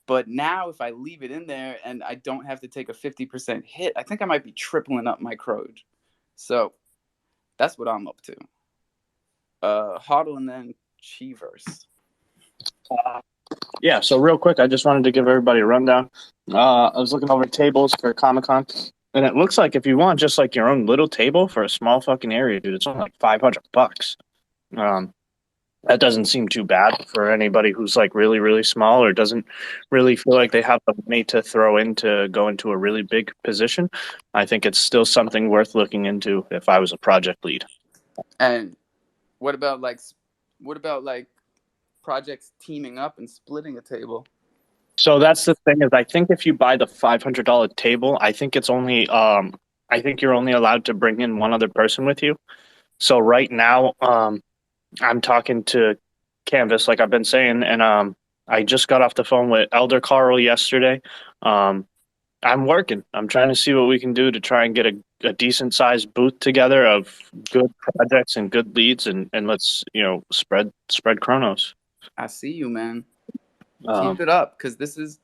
But now if I leave it in there and I don't have to take a 50% hit, I think I might be tripling up my Croge. So that's what I'm up to. Hodl and then Cheeverse. Yeah, so real quick, I just wanted to give everybody a rundown. I was looking over tables for Comic-Con, and it looks like if you want just like your own little table for a small fucking area, dude, it's only like $500. That doesn't seem too bad for anybody who's like really, really small or doesn't really feel like they have the money to throw in to go into a really big position. I think it's still something worth looking into if I was a project lead. And what about like projects teaming up and splitting a table? So that's the thing is I think if you buy the $500 table, I think it's only I think you're only allowed to bring in one other person with you. So right now I'm talking to Canvas like I've been saying, and I just got off the phone with Elder Carl yesterday. I'm working. I'm trying to see what we can do to try and get a decent sized booth together of good projects and good leads, and let's spread Chronos. I see you, man. Keep it up, because this is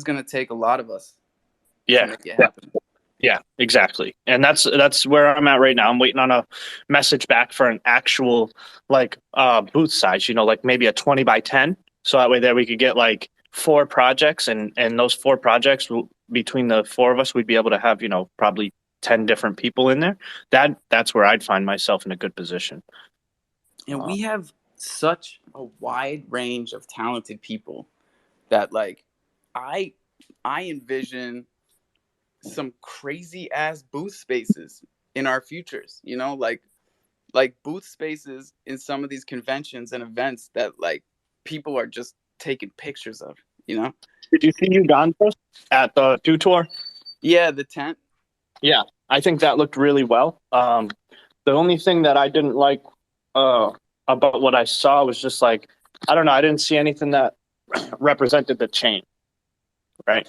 gonna take a lot of us to make it happen. Yeah, exactly. And that's where I'm at right now. I'm waiting on a message back for an actual like booth size, like maybe a 20 by 10. So that way there we could get like 4 projects and those 4 projects between the 4 of us, we'd be able to have, probably 10 different people in there. That's where I'd find myself in a good position. And we have such a wide range of talented people that like I envision some crazy ass booth spaces in our futures, like booth spaces in some of these conventions and events that like people are just taking pictures of, Did you see Uganda's at the 2 tour? Yeah, the tent. Yeah, I think that looked really well. The only thing that I didn't like about what I saw was just like, I don't know, I didn't see anything that represented the chain, right?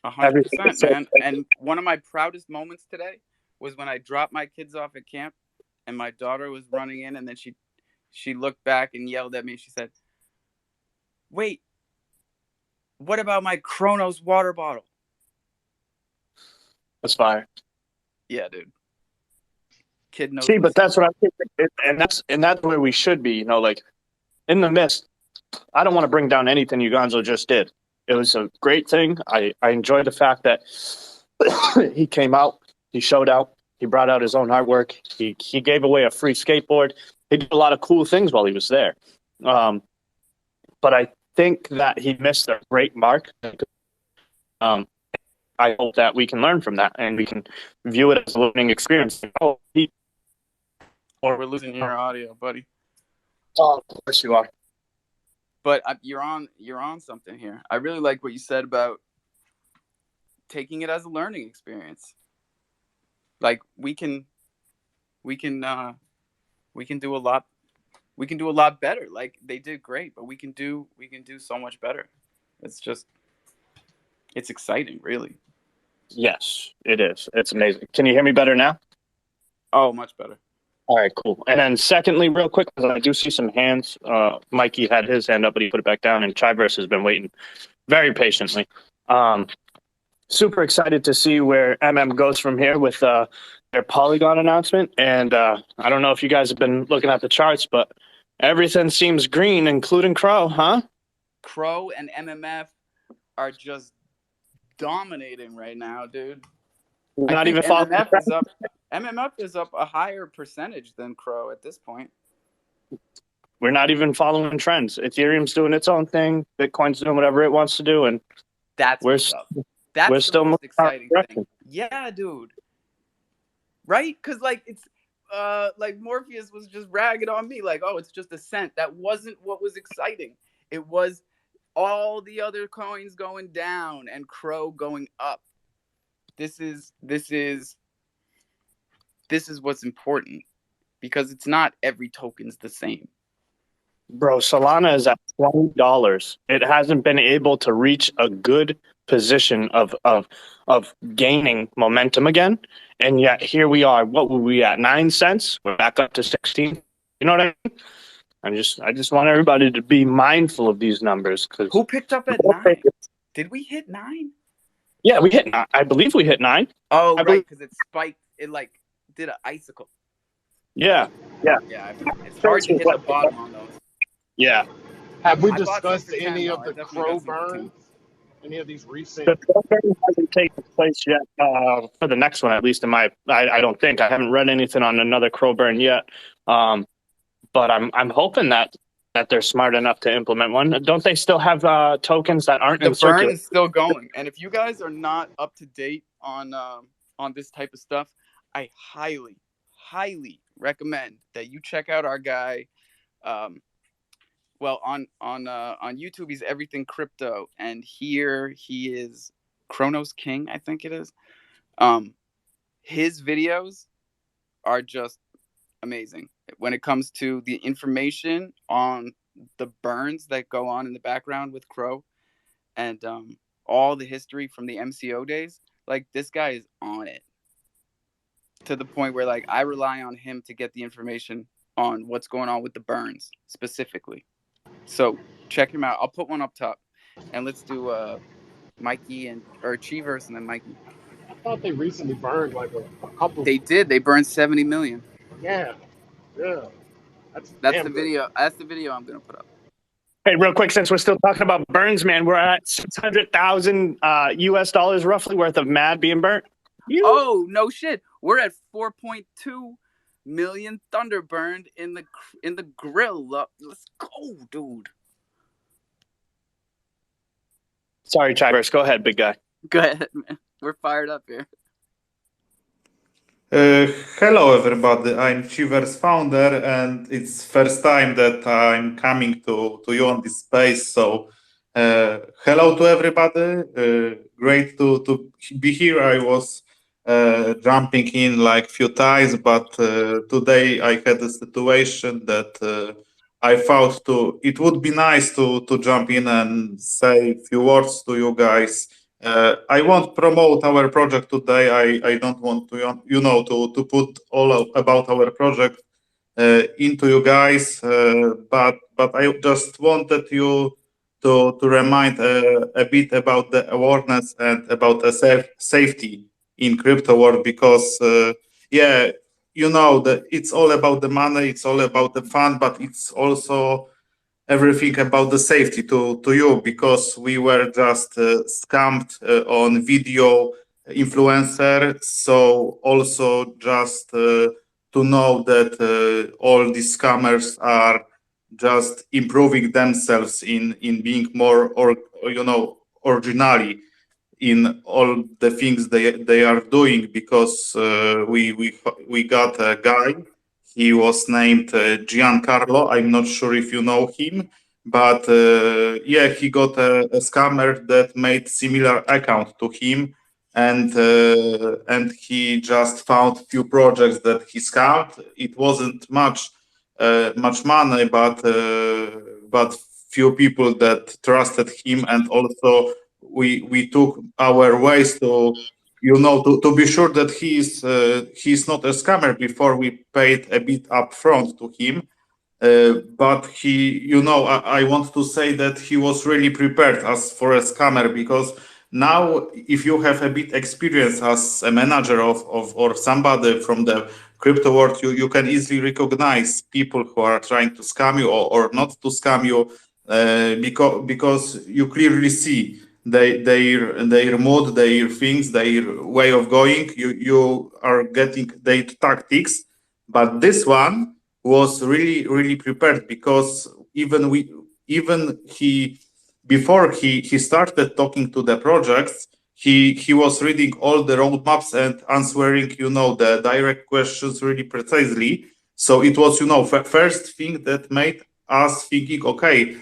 100%, man. And one of my proudest moments today was when I dropped my kids off at camp and my daughter was running in, and then she looked back and yelled at me. She said, "Wait, what about my Kronos water bottle?" That's fire. Yeah, dude. Kid knows. See, but that's what I'm thinking, and that's where we should be. Like in the midst. I don't want to bring down anything Uganzo just did. It was a great thing. I enjoyed the fact that he came out, he showed out, he brought out his own artwork, he gave away a free skateboard. He did a lot of cool things while he was there. But I think that he missed a great mark. I hope that we can learn from that and we can view it as a learning experience. Or we're losing your audio, buddy. Oh, of course you are. But you're on something here. I really like what you said about taking it as a learning experience. Like we can do a lot. We can do a lot better. Like they did great, but we can do so much better. It's exciting, really. Yes, it is. It's amazing. Can you hear me better now? Oh, much better. All right, cool. And then secondly, real quick, because I do see some hands. Mikey had his hand up, but he put it back down, and Chiverse has been waiting very patiently. Super excited to see where goes from here with their Polygon announcement. And I don't know if you guys have been looking at the charts, but everything seems green, including Crow, huh? Cro and MMF are just dominating right now, dude. I Not think even following MMF trends. is up. MMF is up a higher percentage than Cro at this point. We're not even following trends. Ethereum's doing its own thing. Bitcoin's doing whatever it wants to do, and That's we're what's up. That's we're the still most moving in our exciting direction. thing. Yeah, dude. Right? Because like it's like Morpheus was just ragging on me, like, oh, it's just a cent. That wasn't what was exciting. It was all the other coins going down and Cro going up. This is what's important because it's not every token's the same. Bro, Solana is at $20. It hasn't been able to reach a good position of gaining momentum again, and yet here we are. What were we at? 9 cents. We're back up to 16. You know what I mean? I just want everybody to be mindful of these numbers. Because who picked up at 9? Did we hit 9? Yeah, we hit 9. I believe we hit 9. Oh, right, because it spiked. It like did an icicle. Yeah. It's hard to hit the bottom on those. Yeah. Have we I bought some discussed for 10, any though. of I the definitely Crow got some for 10. burns? Any of these recent? The Crow burn hasn't taken place yet for the next one, at least in my. I don't think I haven't read anything on another Crow burn yet. But I'm hoping that they're smart enough to implement one. Don't they still have tokens that aren't in The burn circulation? is still going, and if you guys are not up to date on this type of stuff, I highly recommend that you check out our guy. Well, on YouTube, he's Everything Crypto, and here he is Chronos King, I think it is. His videos are just amazing when it comes to the information on the burns that go on in the background with Cro, and all the history from the MCO days. Like, this guy is on it to the point where like I rely on him to get the information on what's going on with the burns specifically. So check him out. I'll put one up top, and let's do Mikey or Cheeverse and then Mikey. I thought they recently burned like a couple. They did. They burned 70 million. Yeah. That's the damn good. video. That's the video I'm gonna put up. Hey, real quick, since we're still talking about burns, man, we're at 600,000 US dollars roughly worth of MAD being burnt. Oh, no shit. We're at 4.2 million thunder burned in the grill. Let's go, dude. Sorry, Chivers. Go ahead, big guy. Go ahead, man. We're fired up here. Hello, everybody. I'm Chiver's founder, and it's first time that I'm coming to you on this space. So, hello to everybody. Great to be here. I was jumping in like few times, but today I had a situation that I thought it would be nice to jump in and say a few words to you guys. I won't promote our project today. I don't want to to put all about our project into you guys, but I just wanted you to remind a bit about the awareness and about the safety in crypto world, because yeah, you know that it's all about the money, it's all about the fun, but it's also everything about the safety to you, because we were just scammed on video influencer. So also just to know that all these scammers are just improving themselves in being more originally in all the things they are doing, because we got a guy. He was named Giancarlo. I'm not sure if you know him, but yeah, he got a scammer that made similar account to him, and he just found few projects that he scammed. It wasn't much money, but few people that trusted him, and also we took our ways to to be sure that he's not a scammer before we paid a bit upfront to him. but he, I want to say that he was really prepared as for a scammer, because now if you have a bit experience as a manager of or somebody from the crypto world, you can easily recognize people who are trying to scam you or not to scam you, because you clearly see their mood, their things, their way of going. You are getting their tactics, but this one was really prepared, because even he before he started talking to the projects, he was reading all the roadmaps and answering the direct questions really precisely. So it was first thing that made us thinking, okay,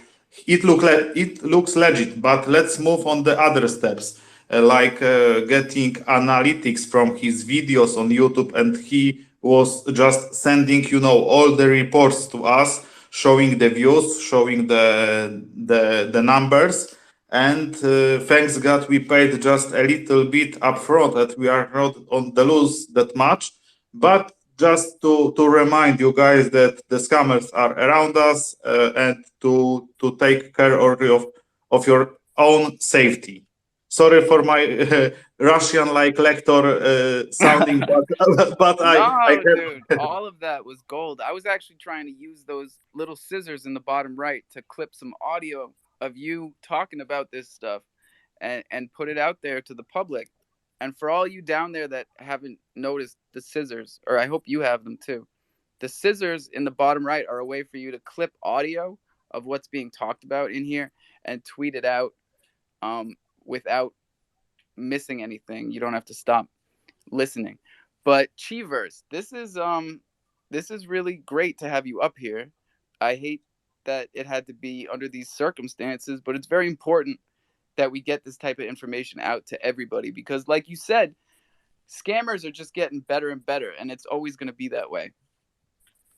it looks legit, but let's move on the other steps, like getting analytics from his videos on YouTube, and he was just sending all the reports to us, showing the views, showing the numbers. And thanks God we paid just a little bit upfront, that we are not on the lose that much. But just to remind you guys that the scammers are around us, and to take care of your own safety. Sorry for my Russian-like lector sounding, but I No, have. dude, all of that was gold. I was actually trying to use those little scissors in the bottom right to clip some audio of you talking about this stuff and put it out there to the public. And for all you down there that haven't noticed the scissors, or I hope you have them too, the scissors in the bottom right are a way for you to clip audio of what's being talked about in here and tweet it out without missing anything. You don't have to stop listening. But Cheeverse, this is really great to have you up here. I hate that it had to be under these circumstances, but it's very important that we get this type of information out to everybody, because like you said, scammers are just getting better and better, and it's always going to be that way.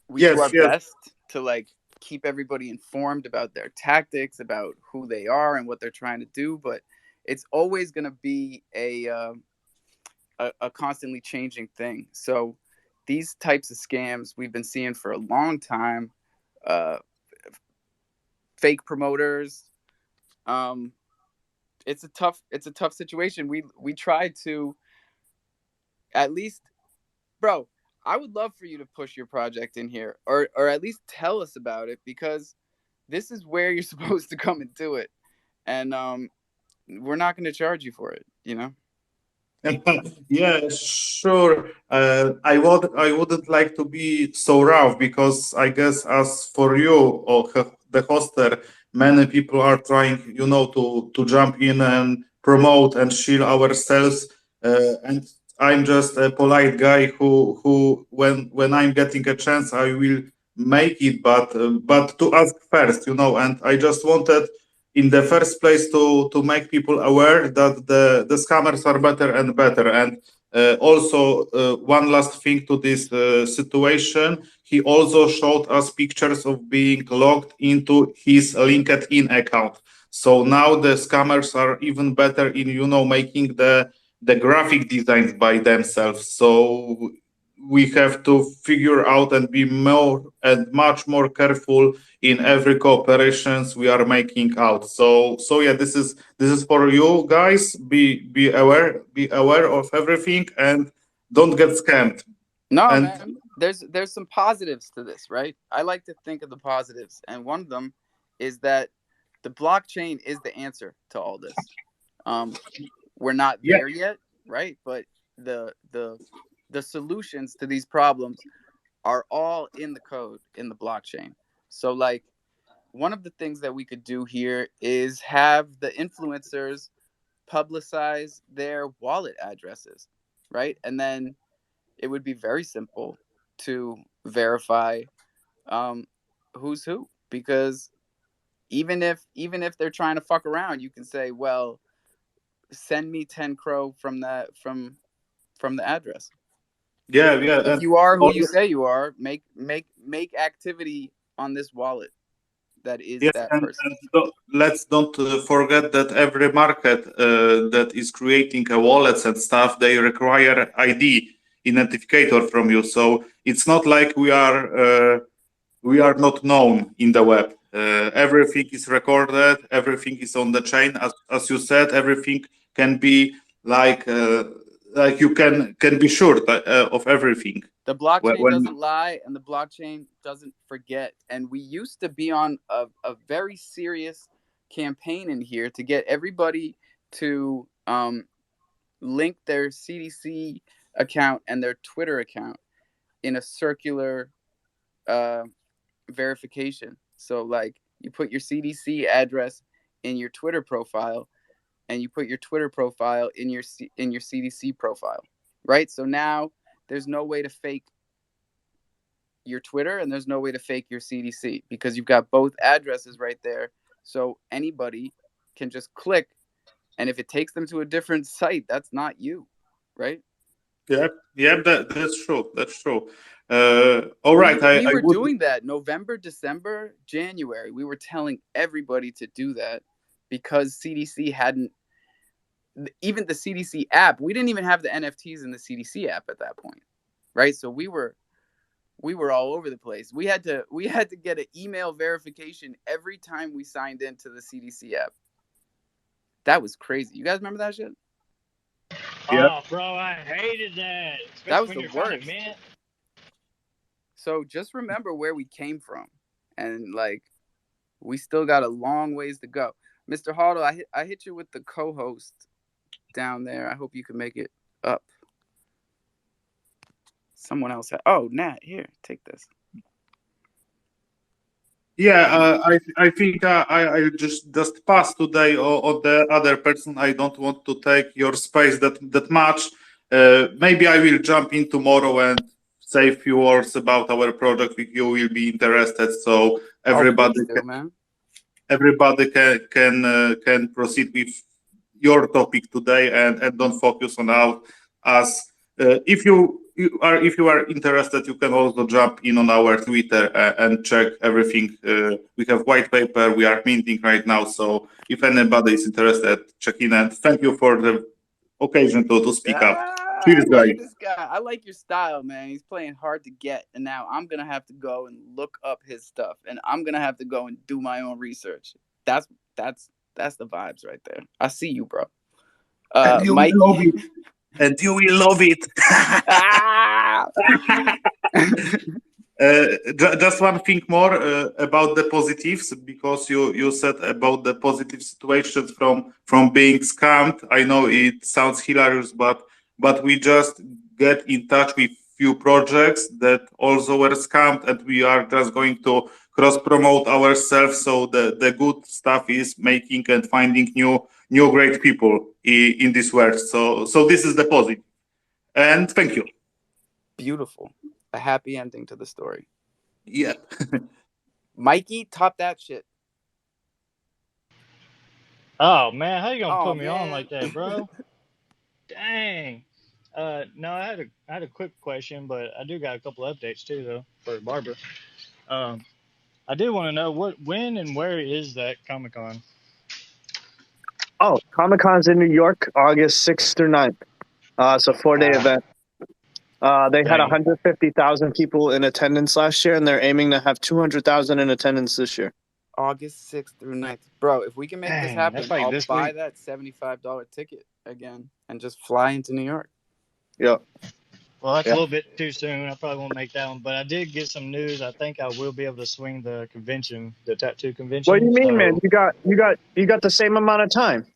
We do our Yes, yes. best to like keep everybody informed about their tactics, about who they are and what they're trying to do, but it's always going to be a constantly changing thing. So these types of scams we've been seeing for a long time. Uh, Fake promoters. It's a tough situation. We try to at least, bro. I would love for you to push your project in here, or at least tell us about it, because this is where you're supposed to come and do it, and we're not going to charge you for it. You know. Yeah, sure. I wouldn't like to be so rough, because I guess as for you or the hoster, many people are trying, to jump in and promote and shield ourselves. And I'm just a polite guy who when I'm getting a chance, I will make it. But to ask first, and I just wanted in the first place to make people aware that the scammers are better and better. And also one last thing to this situation, he also showed us pictures of being logged into his LinkedIn account. So now the scammers are even better in making the graphic designs by themselves. So we have to figure out and be more and much more careful in every cooperations we are making out. So yeah, this is for you guys. Be aware of everything, and don't get scammed. No, And man. There's some positives to this, right? I like to think of the positives, and one of them is that the blockchain is the answer to all this. We're not yeah, there yet, right? But the the the solutions to these problems are all in the code in the blockchain. So like one of the things that we could do here is have the influencers publicize their wallet addresses, right? And then it would be very simple to verify um, who's who, because even if they're trying to fuck around, you can say, well, send me 10 crow from the address. yeah, If and you are who all, you say you are, make activity on this wallet that is yes, that and, person. let's don't forget that every market that is creating a wallets and stuff, they require ID identificator from you. So it's not like we are not known in the web. Everything is recorded. Everything is on the chain. As you said, everything can be like you can be sure of everything. The blockchain doesn't lie, and the blockchain doesn't forget. And we used to be on a very serious campaign in here to get everybody to link their CDC account and their Twitter account in a circular verification. So like you put your CDC address in your Twitter profile, and you put your Twitter profile in your CDC profile, right? So now there's no way to fake your Twitter, and there's no way to fake your CDC because you've got both addresses right there. So anybody can just click, and if it takes them to a different site, that's not you, right? Yeah, that's true. That's true. All right, we were doing that November, December, January. We were telling everybody to do that because CDC hadn't, even the CDC app, we didn't even have the NFTs in the CDC app at that point, right? So we were all over the place. We had to get an email verification every time we signed into the CDC app. That was crazy. You guys remember that shit? Oh, bro, I hated that. Especially that was when the you're worst. Trying to mint. So just remember where we came from, and like we still got a long ways to go. Mr. Haldo, I hit you with the co-host down there. I hope you can make it up. Someone else. Oh, Nat, here, take this. Yeah, I think I just pass today on the other person. I don't want to take your space that much. Maybe I will jump in tomorrow and say a few words about our project if you will be interested. So everybody can proceed with your topic today and don't focus on us. If you are interested, you can also jump in on our Twitter and check everything. We have white paper. We are minting right now. So if anybody is interested, check in. And thank you for the occasion to speak up. Cheers, I like this guy. I like your style, man. He's playing hard to get, and now I'm gonna have to go and look up his stuff, and I'm gonna have to go and do my own research. That's the vibes right there. I see you, bro. And you will love it. And you will love it. Just one thing more about the positives, because you said about the positive situations from being scammed. I know it sounds hilarious, but we just get in touch with few projects that also were scammed, and we are just going to cross promote ourselves. So the good stuff is making and finding new great people in this world. So this is the positive. And thank you. Beautiful. A happy ending to the story. Yeah. Mikey, top that shit. Oh man, how you gonna put me on like that, bro? Dang. No, I had a quick question, but I do got a couple updates too, though, for Barbara. I did want to know when and where is that Comic-Con? Oh, Comic-Con's in New York, August 6th through 9th. It's a 4-day event. They had 150,000 people in attendance last year, and they're aiming to have 200,000 in attendance this year. August 6th through 9th. Bro, if we can make this happen, I'll buy that $75 ticket again and just fly into New York. Yeah. Well, that's a little bit too soon. I probably won't make that one, but I did get some news. I think I will be able to swing the convention, the tattoo convention. What do you mean, man? You got the same amount of time.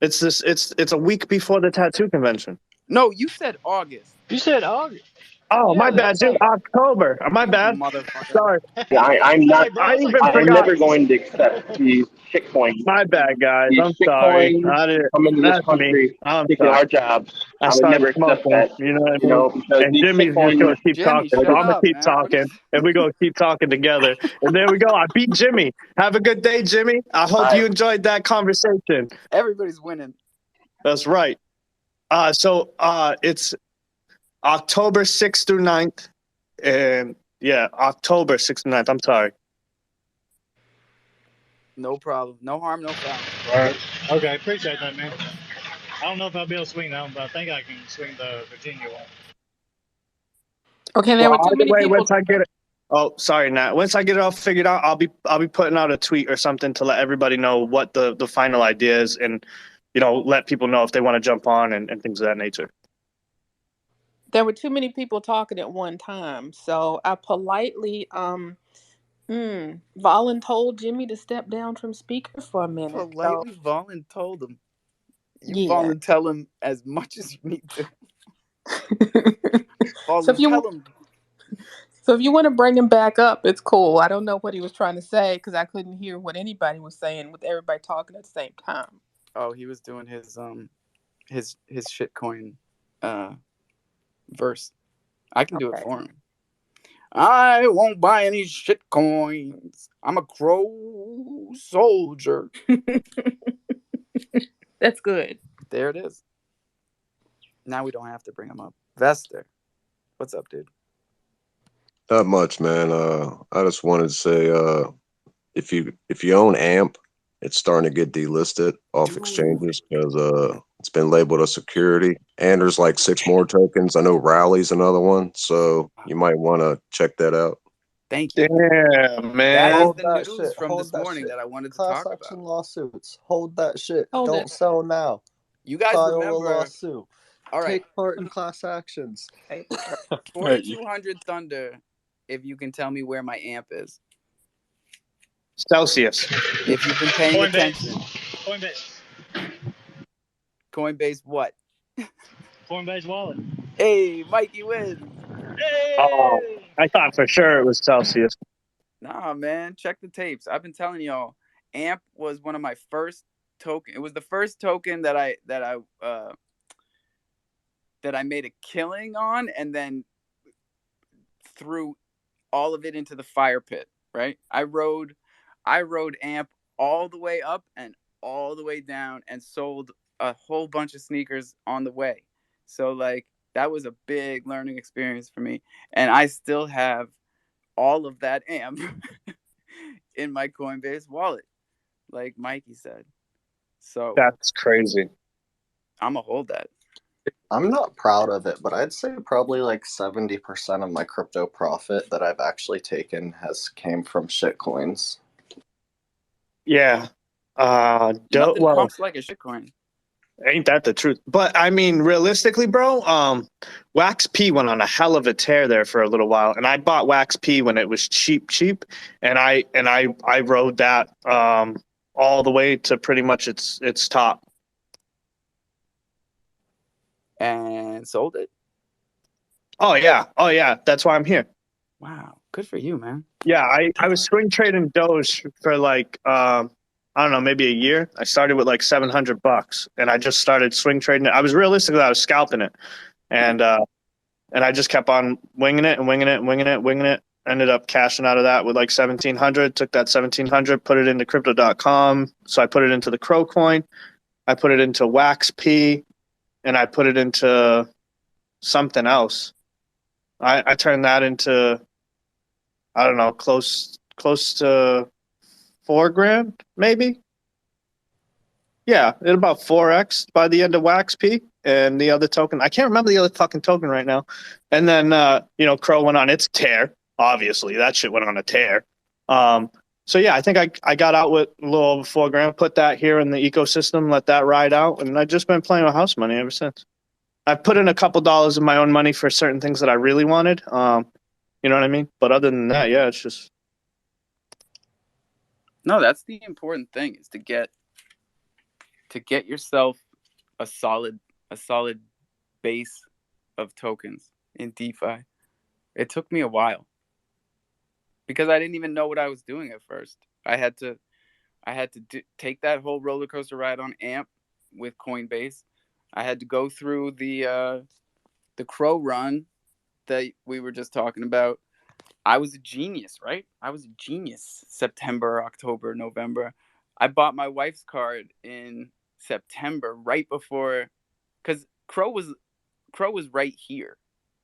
It's a week before the tattoo convention. No, you said August. You said August. Oh, yeah, my bad, dude. October. My bad. Motherfucker. Sorry. Yeah, I'm not. Hey, bro, I'm never going to accept these shitcoins. My bad, guys. These I'm sorry. Come into this country, taking our jobs. I would never accept that. You know what I mean? And Jimmy's just going to keep talking. So I'm going to keep talking, and we're going to keep talking together. And there we go. I beat Jimmy. Have a good day, Jimmy. I hope you enjoyed that conversation. Everybody's winning. That's right. So it's October 6th through 9th. And yeah, October 6th through 9th. I'm sorry. No problem. No harm, no foul. All right. Okay, appreciate that, man. I don't know if I'll be able to swing that one, but I think I can swing the Virginia one. Okay, there were too many people. Once I get it. Oh, sorry, Nat. Once I get it all figured out, I'll be putting out a tweet or something to let everybody know what the final idea is, and let people know if they want to jump on and things of that nature. There were too many people talking at one time, so I politely told Jimmy to step down from speaker for a minute. So Politely told him. You yeah. tell him as much as you need to. So if Tell you him. so if you want to bring him back up, it's cool. I don't know what he was trying to say because I couldn't hear what anybody was saying with everybody talking at the same time. Oh, he was doing his shitcoin verse. I can do it Okay. for him. I won't buy any shit coins. I'm a crow soldier. That's good. There it is. Now we don't have to bring him up. Vester, what's up, dude? Not much, man. I just wanted to say, if you own AMP, it's starting to get delisted off exchanges because it's been labeled a security, and there's like 6 more tokens. I know Rally's another one, so you might want to check that out. Thank you. Damn, man. That is Hold the that news shit. from Hold this that morning shit. that I wanted to Class talk action about. lawsuits. Hold that shit. Hold Don't it. sell now. You guys File remember? a lawsuit. All right. Take part in class actions. 4200 Thunder. If you can tell me where my amp is. Celsius. If you've been paying Coinbase. attention. Coinbase. Coinbase what? Coinbase wallet. Hey, Mikey wins. Oh, Hey! I thought for sure it was Celsius. Nah, man. Check the tapes. I've been telling y'all. AMP was one of my first token. It was the first token that I made a killing on, and then threw all of it into the fire pit. Right. I rode AMP all the way up and all the way down, and sold a whole bunch of sneakers on the way. So like that was a big learning experience for me, and I still have all of that AMP in my Coinbase wallet, like Mikey said. So That's crazy. I'm gonna hold that. I'm not proud of it, but I'd say probably like 70% of my crypto profit that I've actually taken has came from shitcoins. Yeah. Nothing Well, pumps like a shitcoin. ain't that the truth? But I mean, realistically, bro, Wax P went on a hell of a tear there for a little while, and I bought Wax P when it was cheap, and I rode that all the way to pretty much its top. And sold it. Oh yeah. That's why I'm here. Wow, good for you, man. Yeah, I was swing trading Doge for like I don't know, maybe a year. I started with like $700, and I just started swing trading it. I was realistically, I was scalping it, and I just kept on winging it. Ended up cashing out of that with like 1,700. Took that 1,700, put it into crypto.com. So I put it into the Cro coin. I put it into Wax P, and I put it into something else. I turned that into, I don't know, close to $4,000 maybe. Yeah, it about 4x by the end of Wax P, and the other token, I can't remember the other fucking token right now. And then Cro went on its tear. Obviously, that shit went on a tear. So yeah, I think I got out with a little over $4,000. Put that here in the ecosystem, let that ride out, and I've just been playing with house money ever since. I've put in a couple dollars of my own money for certain things that I really wanted. You know what I mean? But other than that, yeah, it's just. No, that's the important thing, is to get yourself a solid base of tokens in DeFi. It took me a while because I didn't even know what I was doing at first. I had to take that whole roller coaster ride on AMP with Coinbase. I had to go through the Cro run that we were just talking about. I was a genius, right? I was a genius. September, October, November. I bought my wife's card in September, right before, because Cro was right here,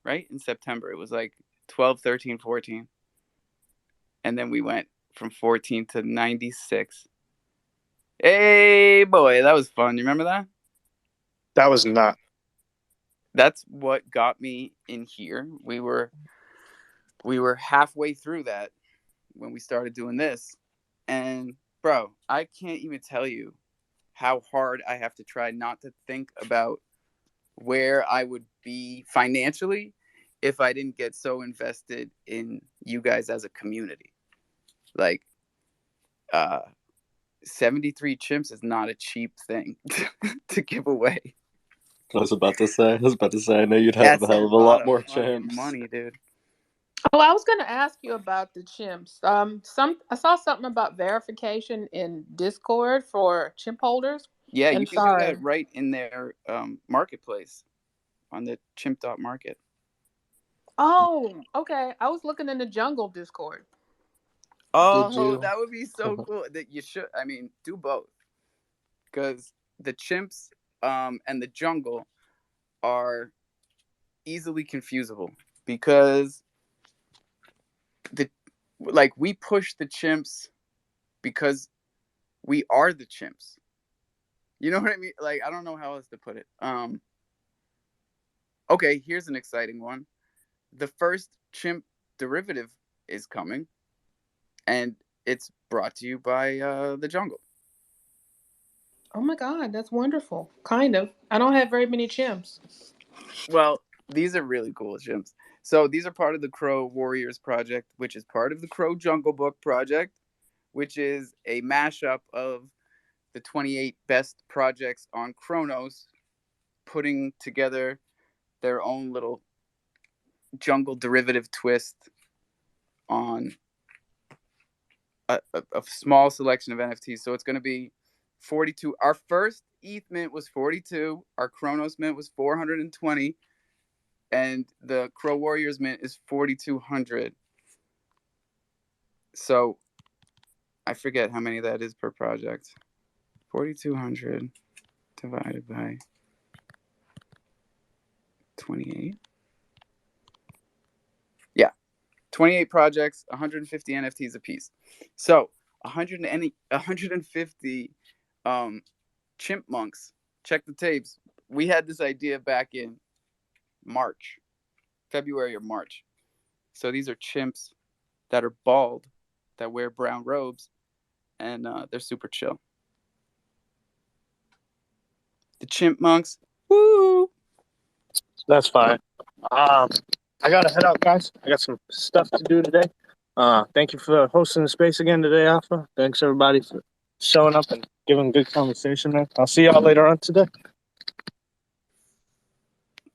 right? In September. It was like 12, 13, 14. And then we went from 14 to 96. Hey, boy, that was fun. You remember that? That was not. That's what got me in here. We were we were halfway through that when we started doing this. And bro, I can't even tell you how hard I have to try not to think about where I would be financially if I didn't get so invested in you guys as a community. Like, 73 chimps is not a cheap thing to give away. I was about to say, I know you'd have That's a hell of a lot lot of more fucking chimps. money, dude. Oh, I was going to ask you about the chimps. I saw something about verification in Discord for chimp holders. Yeah, you And can do sorry. that right in their marketplace on the chimp.market. Oh, okay. I was looking in the jungle Discord. Oh, that would be so cool. That you should. I mean, do both, because the chimps and the jungle are easily confusable, because we push the chimps because we are the chimps. You know what I mean? Like, I don't know how else to put it. Okay, here's an exciting one. The first chimp derivative is coming, and it's brought to you by the jungle. Oh my God, that's wonderful. Kind of. I don't have very many chimps. Well, these are really cool chimps. So these are part of the Crow Warriors project, which is part of the Crow Jungle Book project, which is a mashup of the 28 best projects on Chronos, putting together their own little jungle derivative twist on a small selection of NFTs. So it's going to be 42. Our first ETH mint was 42. Our Chronos mint was 420. And the Crow Warriors mint is 4,200. So I forget how many that is per project. 4,200 divided by 28. Yeah, 28 projects, 150 NFTs a piece. So 150 chipmunks. Check the tapes. We had this idea back in February or March. So these are chimps that are bald, that wear brown robes, and they're super chill. The chipmunks, woo! That's fine. I gotta head out, guys. I got some stuff to do today. Thank you for hosting the space again today, Alpha. Thanks everybody for showing up and giving good conversation, man. I'll see y'all later on today.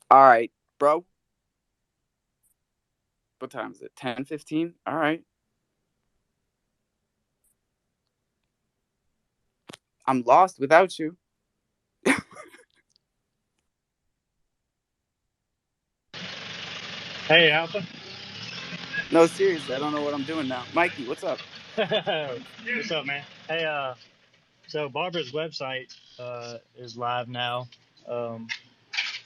All right, bro. What time is it? 10:15? All right. I'm lost without you. Hey, Alpha. No, seriously, I don't know what I'm doing now. Mikey, what's up? What's up, man? Hey, so Barbara's website is live now.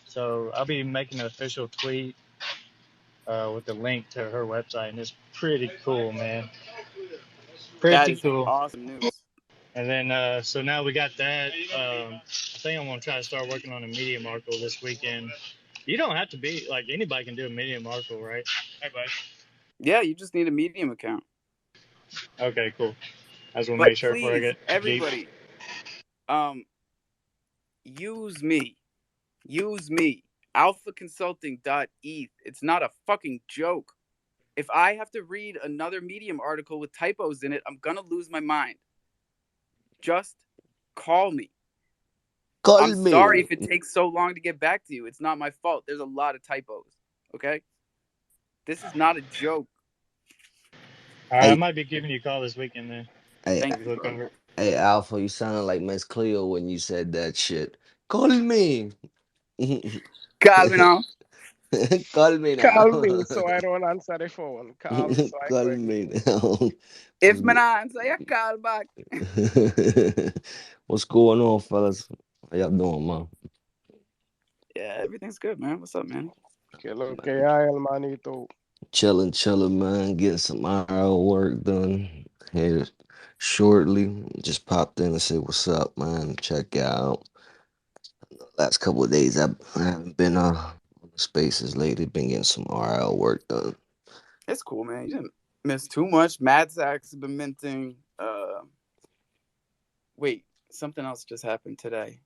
So I'll be making an official tweet with the link to her website, and it's pretty cool, man. That Pretty is cool. awesome news. And then, so now we got that. I think I'm gonna try to start working on a Medium article this weekend. You don't have to be like anybody can do a Medium article, right? Hey, buddy. Yeah, you just need a Medium account. Okay, cool. I just want to But make sure before I please, get deep. everybody, use me. Use me. alphaconsulting.eth. It's not a fucking joke. If I have to read another Medium article with typos in it, I'm gonna lose my mind. Just call me. I'm sorry if it takes so long to get back to you. It's not my fault. There's a lot of typos. Okay? This is not a joke. All right, I might be giving you a call this weekend then. Thank you, Look bro. over it. Hey, Alpha, you sounded like Miss Cleo when you said that shit. Call me. Call me now. Call me now. Call me so I don't answer the phone. Call me so I Call correct me you. now. If me not answer, you call back. What's going on, fellas? How y'all doing, man? Yeah, everything's good, man. What's up, man? Que lo que hay, hermanito. Chilling, man. Getting some IRL work done here shortly. Just popped in to say what's up, man. Check you out. Last couple of days, I haven't been on the spaces lately. Been getting some RL work done. It's cool, man. You didn't miss too much. Mad Sacks have been minting. Wait, something else just happened today.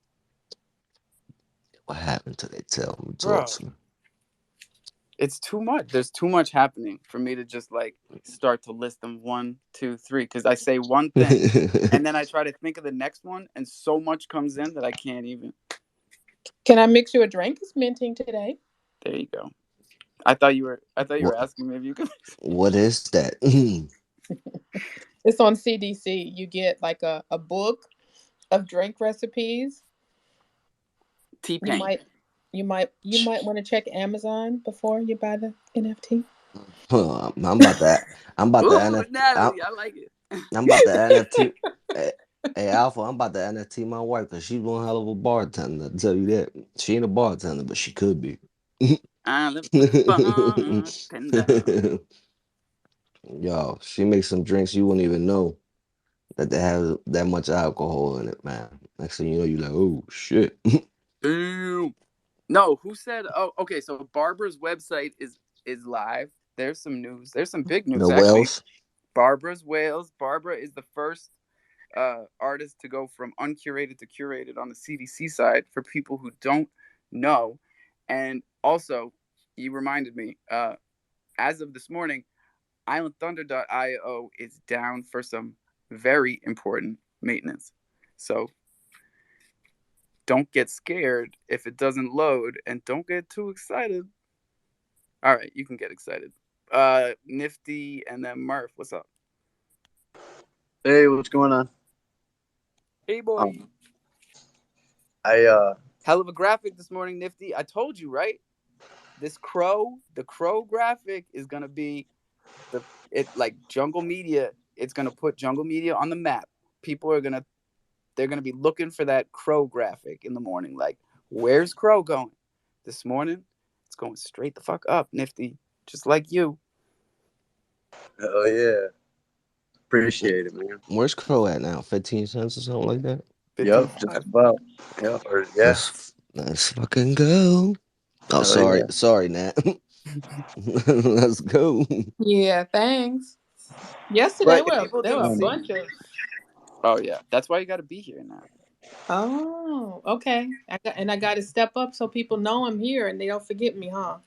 What happened today? Tell me, talk Bro, to me. it's too much. There's too much happening for me to just like start to list them 1, 2, 3. Because I say one thing and then I try to think of the next one, and so much comes in that I can't even. Can I mix you a drink? It's minting today. There you go. I thought you were What? asking me if you could. What is that? It's on CDC. You get like a book of drink recipes. You T-Pain. might you might want to check Amazon before you buy the NFT. I'm about that. I'm about the Ooh, NFT. Natalie, I like it. I'm about the NFT. Hey, Alpha, I'm about to NFT my wife because she's one hell of a bartender. I tell you that. She ain't a bartender, but she could be. I'm the bartender. Yo, she makes some drinks you wouldn't even know that they have that much alcohol in it, man. Next thing you know, you're like, oh shit. Boom. No, who said? Oh, okay. So Barbara's website is live. There's some news. There's some big news The actually. Wells. Barbara's Wales. Barbara is the first artist to go from uncurated to curated on the CDC side. For people who don't know, and also, you reminded me. As of this morning, IslandThunder.io is down for some very important maintenance. So don't get scared if it doesn't load, and don't get too excited. All right, you can get excited. Nifty and then Murph, what's up? Hey, what's going on? Hey, boy. I Hell of a graphic this morning, Nifty. I told you, right? The crow graphic is gonna be like Jungle Media. It's gonna put Jungle Media on the map. People are they're gonna be looking for that crow graphic in the morning. Like, where's Crow going? This morning, it's going straight the fuck up, Nifty. Just like you. Oh yeah, appreciate it, man. Where's Crow at now? 15 cents or something like that? 15. Yep, just about. Yep, or yeah. Let's fucking go. Oh, Oh yeah. sorry, Nat. Let's go. Yeah, thanks. Yesterday But if people there didn't were a see, bunch of. oh yeah, that's why you got to be here now. Oh, okay. I got to step up so people know I'm here and they don't forget me, huh?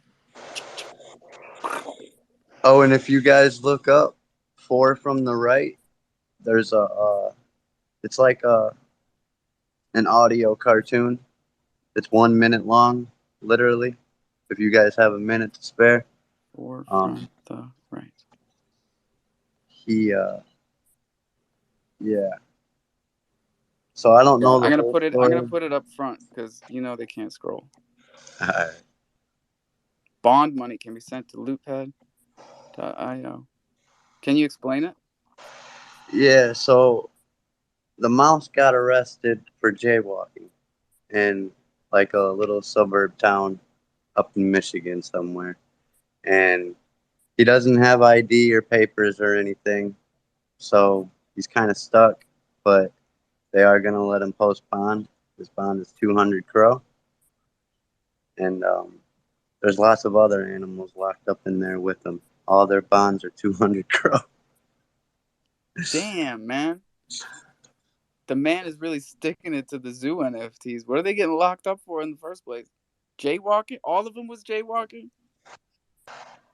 Oh, and if you guys look up 4 from the right, there's it's like an audio cartoon. It's 1 minute long, literally. If you guys have a minute to spare. 4 from the right. He yeah. So I don't Yeah, know the whole I'm story. gonna put it up front because they can't scroll. Alright. Bond money can be sent to lootpad.io. Can you explain it? Yeah, so the mouse got arrested for jaywalking in like a little suburb town up in Michigan somewhere. And he doesn't have ID or papers or anything. So he's kind of stuck, but they are going to let him post bond. His bond is 200 Cro. And there's lots of other animals locked up in there with him. All their bonds are 200 Cro. Damn, man. The man is really sticking it to the zoo NFTs. What are they getting locked up for in the first place? Jaywalking? All of them was jaywalking?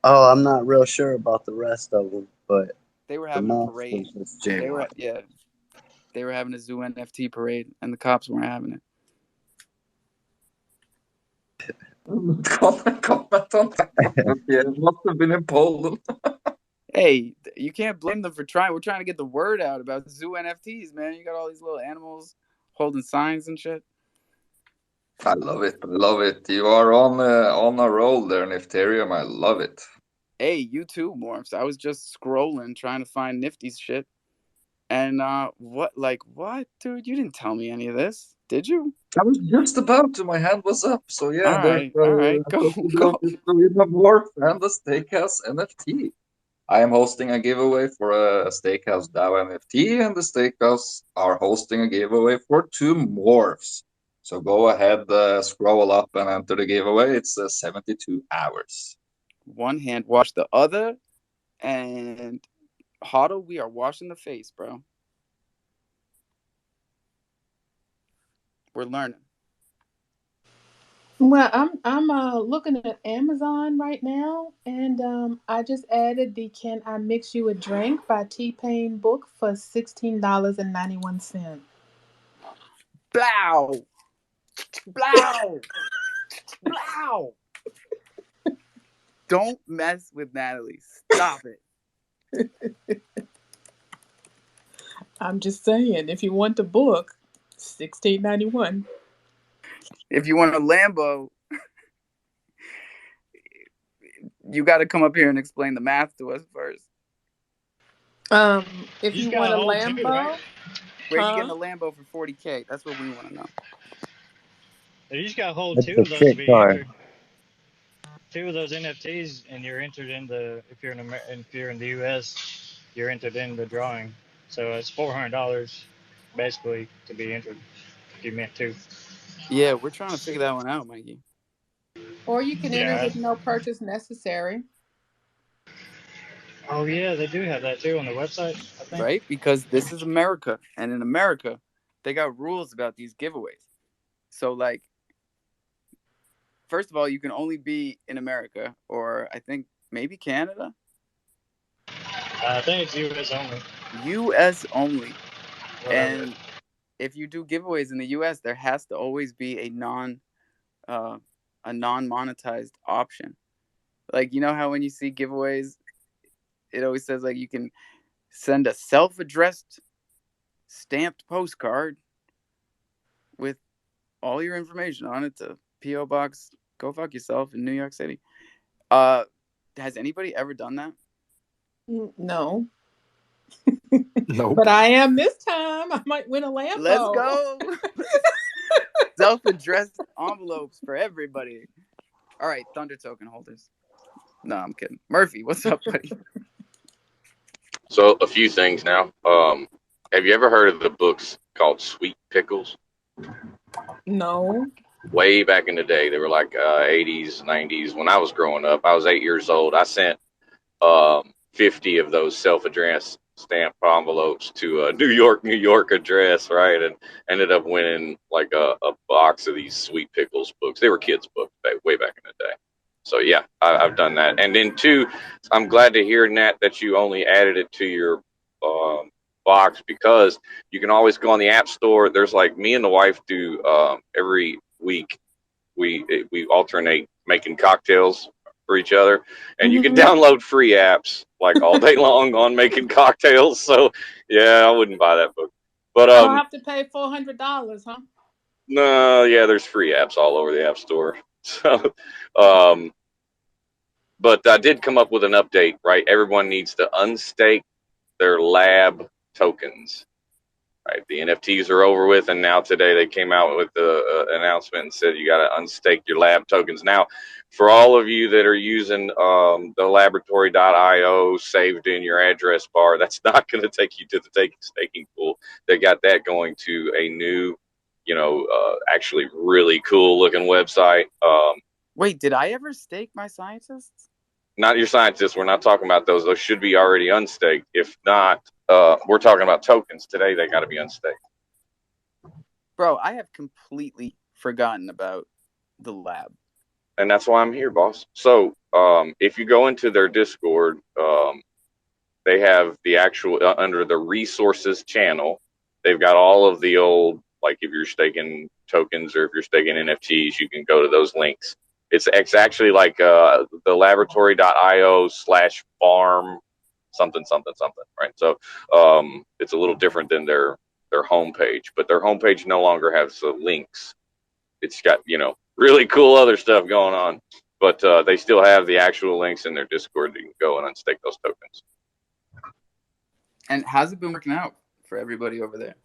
Oh, I'm not real sure about the rest of them, but they were the having a mouse parade. was just jaywalking. They were having a zoo NFT parade, and the cops weren't having it. Comment on that. Yeah, it must have been in Poland. Hey, you can't blame them for trying. We're trying to get the word out about zoo NFTs, man. You got all these little animals holding signs and shit. I love it. Love it. You are on a roll there, Nifterium. I love it. Hey, you too, Morphs. I was just scrolling trying to find Nifty's shit. And what, dude? You didn't tell me any of this, did you? I was just about to. My hand was up. So yeah, all right, go. More and the Steakhouse NFT. I am hosting a giveaway for a Steakhouse DAO NFT, and the Steakhouse are hosting a giveaway for 2 morphs. So go ahead, scroll up and enter the giveaway. It's 72 hours. One hand wash the other. And Huddle, we are washing the face, bro. We're learning. Well, I'm looking at Amazon right now, and I just added the "Can I Mix You a Drink" by T-Pain book for $16.91. Blow, blow, blow. Don't mess with Natalie. Stop it. I'm just saying, if you want the book, $16.91. If you want a Lambo, you got to come up here and explain the math to us first. If You you just want gotta a hold two, right? Lambo, Where you getting huh? a Lambo for 40K? That's what we want to know. You just gotta hold That's two a of those to sick be car. entered. Two of those NFTs, and you're entered in the. If you're in the U.S., you're entered in the drawing. So it's $400 basically to be entered. If you meant two. Yeah, we're trying to figure that one out, Mikey. Or you can enter Yeah. with no purchase necessary. Oh yeah, they do have that too on the website, I think. Right? Because this is America. And in America, they got rules about these giveaways. So, like, first of all, you can only be in America, or I think maybe Canada. I think it's U.S. only. U.S. only. Whatever. And if you do giveaways in the U.S., there has to always be a non-monetized option. Like, you know how when you see giveaways, it always says like you can send a self-addressed stamped postcard with all your information on it to P.O. Box Go Fuck Yourself in New York City. Has anybody ever done that? No. Nope. But I am this time. I might win a Let's Lambo. go. Self-addressed envelopes for everybody. All right, Thunder token holders. No, I'm kidding. Murphy, what's up, buddy? So a few things now. Have you ever heard of the books called Sweet Pickles? No. Way back in the day, they were like 80s, 90s. When I was growing up, I was 8 years old. I sent 50 of those self-addressed stamp envelopes to a New York address, right? And ended up winning like a box of these Sweet Pickles books. They were kids' books way back in the day. So yeah, I've done that. And then two, I'm glad to hear, Nat, that you only added it to your box, because you can always go on the App Store. There's like, me and the wife do every week. We alternate making cocktails for each other, and you can Mm-hmm. download free apps like all day long on making cocktails. So yeah, I wouldn't buy that book. But I'll have to pay $400, huh? no, yeah, there's free apps all over the App Store. So um, but I did come up with an update, right? Everyone needs to unstake their lab tokens. Right, the NFTs are over with, and now today they came out with the announcement and said you got to unstake your lab tokens. Now, for all of you that are using the laboratory.io saved in your address bar, that's not going to take you to the staking pool. They got that going to a new, actually really cool looking website. Wait, did I ever stake my scientists? Not your scientists. We're not talking about those. Those should be already unstaked. If not, we're talking about tokens. Today, they got to be unstaked. Bro, I have completely forgotten about the lab. And that's why I'm here, boss. So if you go into their Discord, they have the actual, under the resources channel, they've got all of the old, like if you're staking tokens or if you're staking NFTs, you can go to those links. It's actually like the laboratory.io/farm something, right? So it's a little different than their homepage, but their homepage no longer has the links. It's got, really cool other stuff going on, but they still have the actual links in their Discord that you can go and unstake those tokens. And how's it been working out for everybody over there?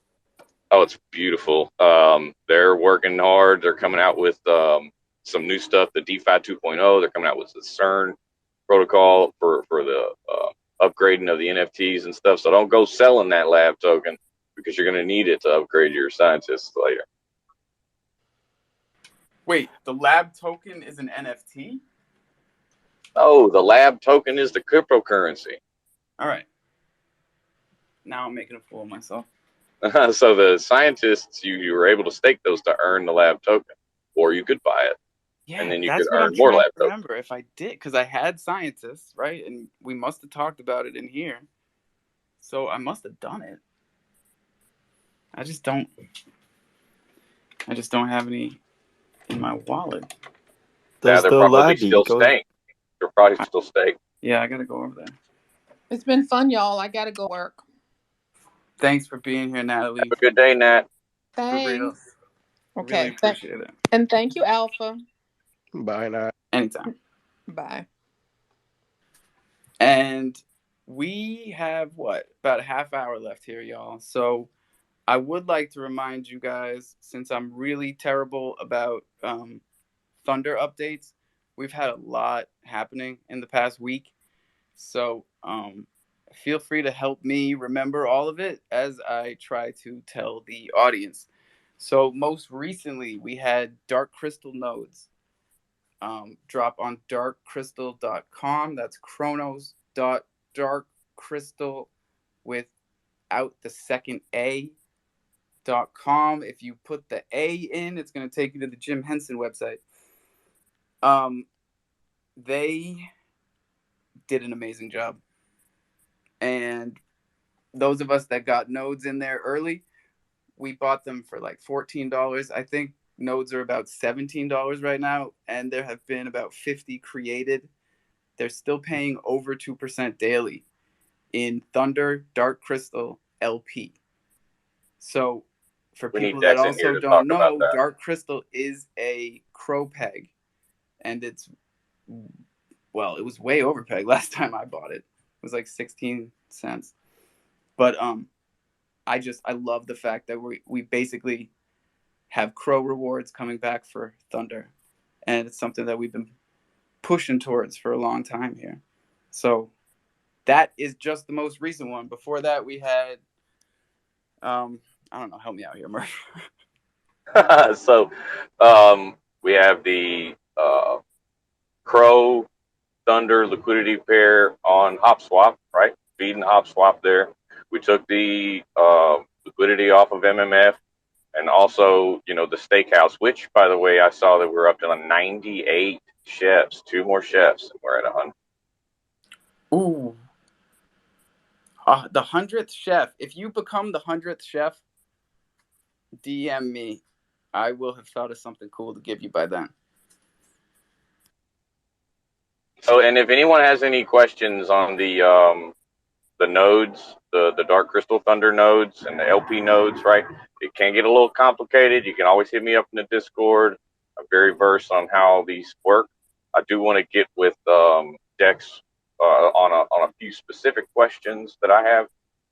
Oh, it's beautiful. They're working hard. They're coming out with some new stuff, the DeFi 2.0. They're coming out with the CERN protocol for the upgrading of the NFTs and stuff. So don't go selling that lab token, because you're going to need it to upgrade your scientists later. Wait, the lab token is an NFT? Oh, the lab token is the cryptocurrency. All right. Now I'm making a fool of myself. So the scientists, you were able to stake those to earn the lab token, or you could buy it, Yeah, and then you could that's what earn I'm more trying to lab tokens. remember if I did, because I had scientists, right? And we must have talked about it in here. So I must have done it. I just don't have any in my wallet. Yeah, There's they're the probably labby. still Go. staked. They're probably still staked. Yeah, I gotta go over there. It's been fun, y'all. I gotta go work. Thanks for being here, Natalie. Have a good day, Nat. For real. Thanks. Okay. Really appreciate it. And thank you, Alpha. Bye now. Anytime. Bye. And we have about a half hour left here, y'all. So I would like to remind you guys, since I'm really terrible about Thunder updates, we've had a lot happening in the past week. So feel free to help me remember all of it as I try to tell the audience. So most recently, we had Dark Crystal nodes drop on darkcrystal.com. That's chronos.darkcrystal without the second A.com. If you put the A in, it's going to take you to the Jim Henson website. They did an amazing job. And those of us that got nodes in there early, we bought them for like $14. I think nodes are about $17 right now, and there have been about 50 created. They're still paying over 2% daily in Thunder Dark Crystal LP. So for We need people that Dex in here also to talk don't about know, that. Dark Crystal is a crow peg, and it was way over peg last time I bought it. It was like 16 cents. But I love the fact that we basically have crow rewards coming back for Thunder, and it's something that we've been pushing towards for a long time here. So that is just the most recent one. Before that, we had I don't know, help me out here, Murph. So we have the Crow Thunder liquidity pair on HopSwap, right? Feeding HopSwap there. We took the liquidity off of MMF, and also, the steakhouse, which, by the way, I saw that we're up to 98 chefs, 2 more chefs, and we're at 100. Ooh. The 100th chef. If you become the 100th chef, DM me. I will have thought of something cool to give you by then. So, and if anyone has any questions on the nodes, the Dark Crystal Thunder nodes and the LP nodes, right? It can get a little complicated. You can always hit me up in the Discord. I'm very versed on how these work. I do want to get with Dex on a few specific questions that I have,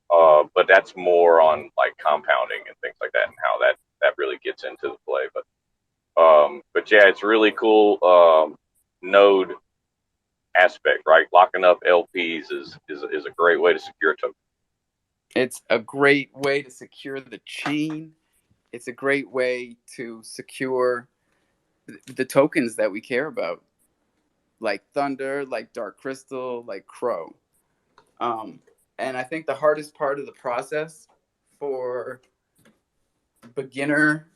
but that's more on like compounding and things like that, and how that really gets into the play. But yeah, it's really cool node aspect, right? Locking up LPs is a great way to secure a token. It's a great way to secure the chain. It's a great way to secure the tokens that we care about, like Thunder, like Dark Crystal, like Crow. And I think the hardest part of the process for beginner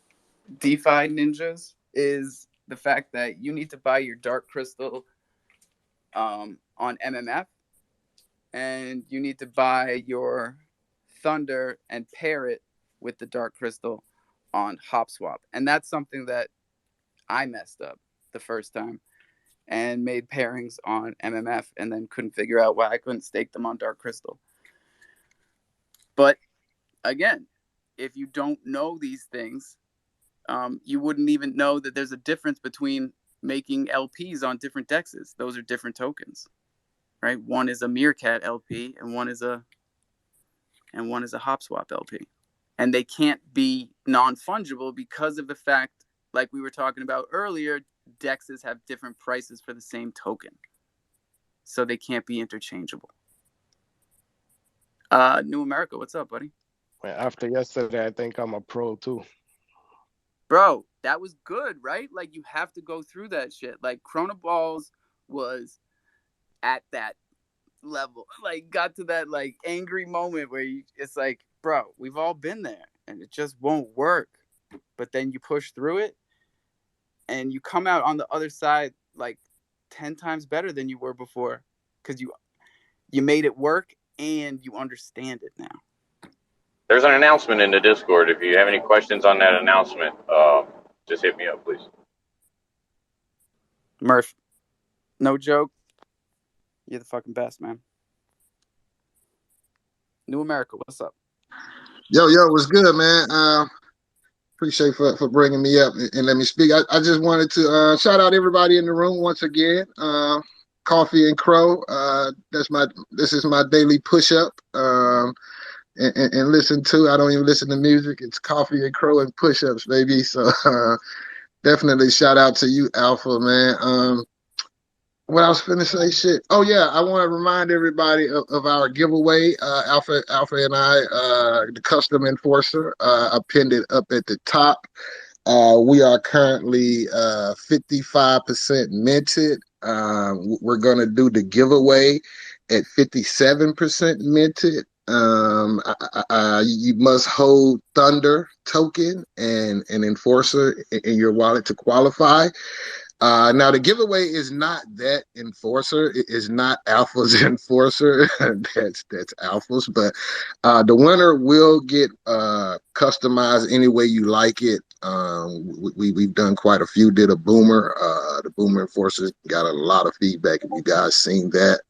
DeFi ninjas is the fact that you need to buy your Dark Crystal on MMF, and you need to buy your Thunder and pair it with the Dark Crystal on HopSwap. And that's something that I messed up the first time and made pairings on MMF and then couldn't figure out why I couldn't stake them on Dark Crystal. But again, if you don't know these things, you wouldn't even know that there's a difference between making LPs on different dexes. Those are different tokens, right? One is a Meerkat LP and one is a HopSwap LP. And they can't be non-fungible because of the fact, like we were talking about earlier, dexes have different prices for the same token. So they can't be interchangeable. New America, what's up, buddy? After yesterday, I think I'm a pro too. Bro, that was good, right? Like, you have to go through that shit. Like, Chronoballs was at that level, like got to that like angry moment where it's like, bro, we've all been there and it just won't work. But then you push through it and you come out on the other side like 10 times better than you were before because you made it work and you understand it now. There's an announcement in the Discord. If you have any questions on that announcement, just hit me up, please. Murph, no joke, you're the fucking best, man. New America, what's up? Yo, what's good, man? Appreciate for bringing me up and let me speak. I just wanted to shout out everybody in the room once again. Coffee and Cro. This is my daily push up. And listen to. I don't even listen to music. It's Coffee and Cro and push ups, baby. So definitely shout out to you, Alpha, man. What I was finna say, shit. Oh yeah, I want to remind everybody of our giveaway. Alpha and I, the custom enforcer. I pinned it up at the top. We are currently 55% minted. We're gonna do the giveaway at 57% minted. You must hold Thunder token and an enforcer in your wallet to qualify. Now the giveaway is not that enforcer. It is not Alpha's enforcer. that's Alpha's, but the winner will get customized any way you like it. We've done quite a few. Did a boomer. The boomer enforcers got a lot of feedback. If you guys seen that,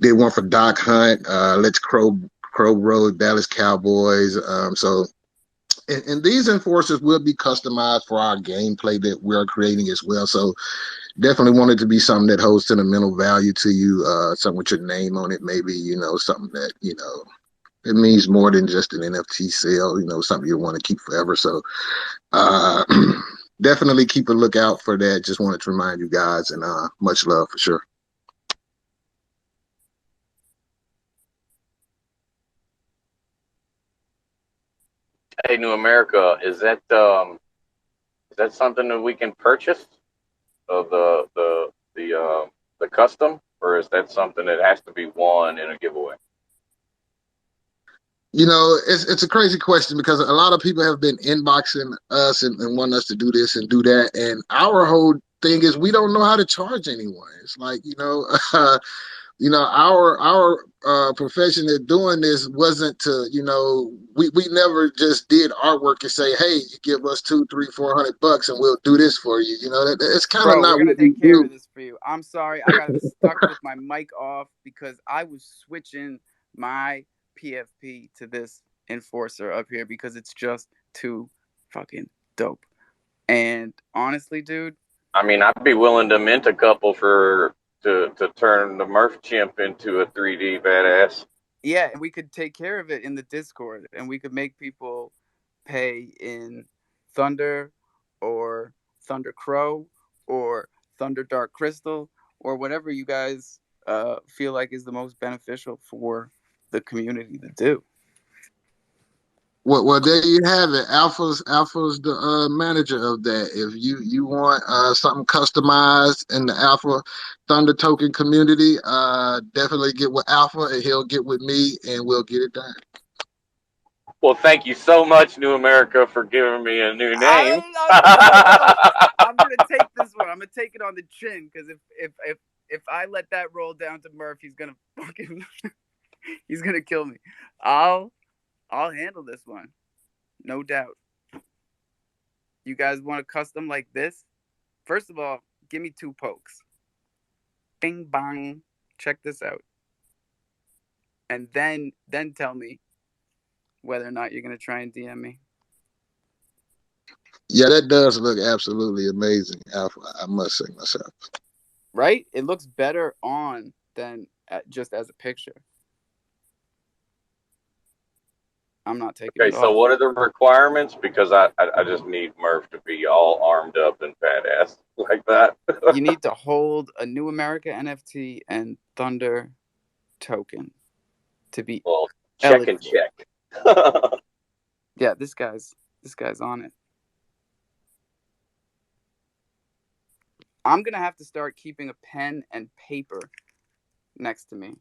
did one for Doc Hunt. Let's Crow Road, Dallas Cowboys. And these enforcers will be customized for our gameplay that we're creating as well. So definitely want it to be something that holds sentimental value to you, something with your name on it, maybe, something that, it means more than just an NFT sale, something you want to keep forever. So definitely keep a lookout for that. Just wanted to remind you guys, and much love for sure. Hey, New America, is that something that we can purchase of the custom, or is that something that has to be won in a giveaway? It's a crazy question because a lot of people have been inboxing us and wanting us to do this and do that, and our whole thing is we don't know how to charge anyone. It's like our profession at doing this wasn't to, we never just did artwork and say, hey, you give us $200, $300, $400 and we'll do this for you. It's kind of Bro, not we're gonna what we take care do. of this for you. I'm sorry, I got stuck with my mic off because I was switching my PFP to this enforcer up here because it's just too fucking dope. And honestly, dude, I mean, I'd be willing to mint a couple to turn the Murph chimp into a 3D badass. yeah, and we could take care of it in the Discord, and we could make people pay in Thunder or Thunder Crow or Thunder Dark Crystal or whatever you guys feel like is the most beneficial for the community to do. Well, there you have it. Alpha's the manager of that. If you want something customized in the Alpha Thunder Token community, definitely get with Alpha, and he'll get with me, and we'll get it done. Well, thank you so much, New America, for giving me a new name. I'm gonna take this one. I'm gonna take it on the chin because if I let that roll down to Murph, he's gonna fucking he's gonna kill me. I'll handle this one, no doubt. You guys want a custom like this? First of all, give me 2 pokes. Bing bang. Check this out. And then tell me whether or not you're gonna try and DM me. Yeah, that does look absolutely amazing, Alpha. I must say myself. Right? It looks better on than just as a picture. I'm not taking it off. So what are the requirements? Because I just need Murph to be all armed up and badass like that. You need to hold a New America NFT and Thunder token to be check and check. Yeah, this guy's on it. I'm gonna have to start keeping a pen and paper next to me.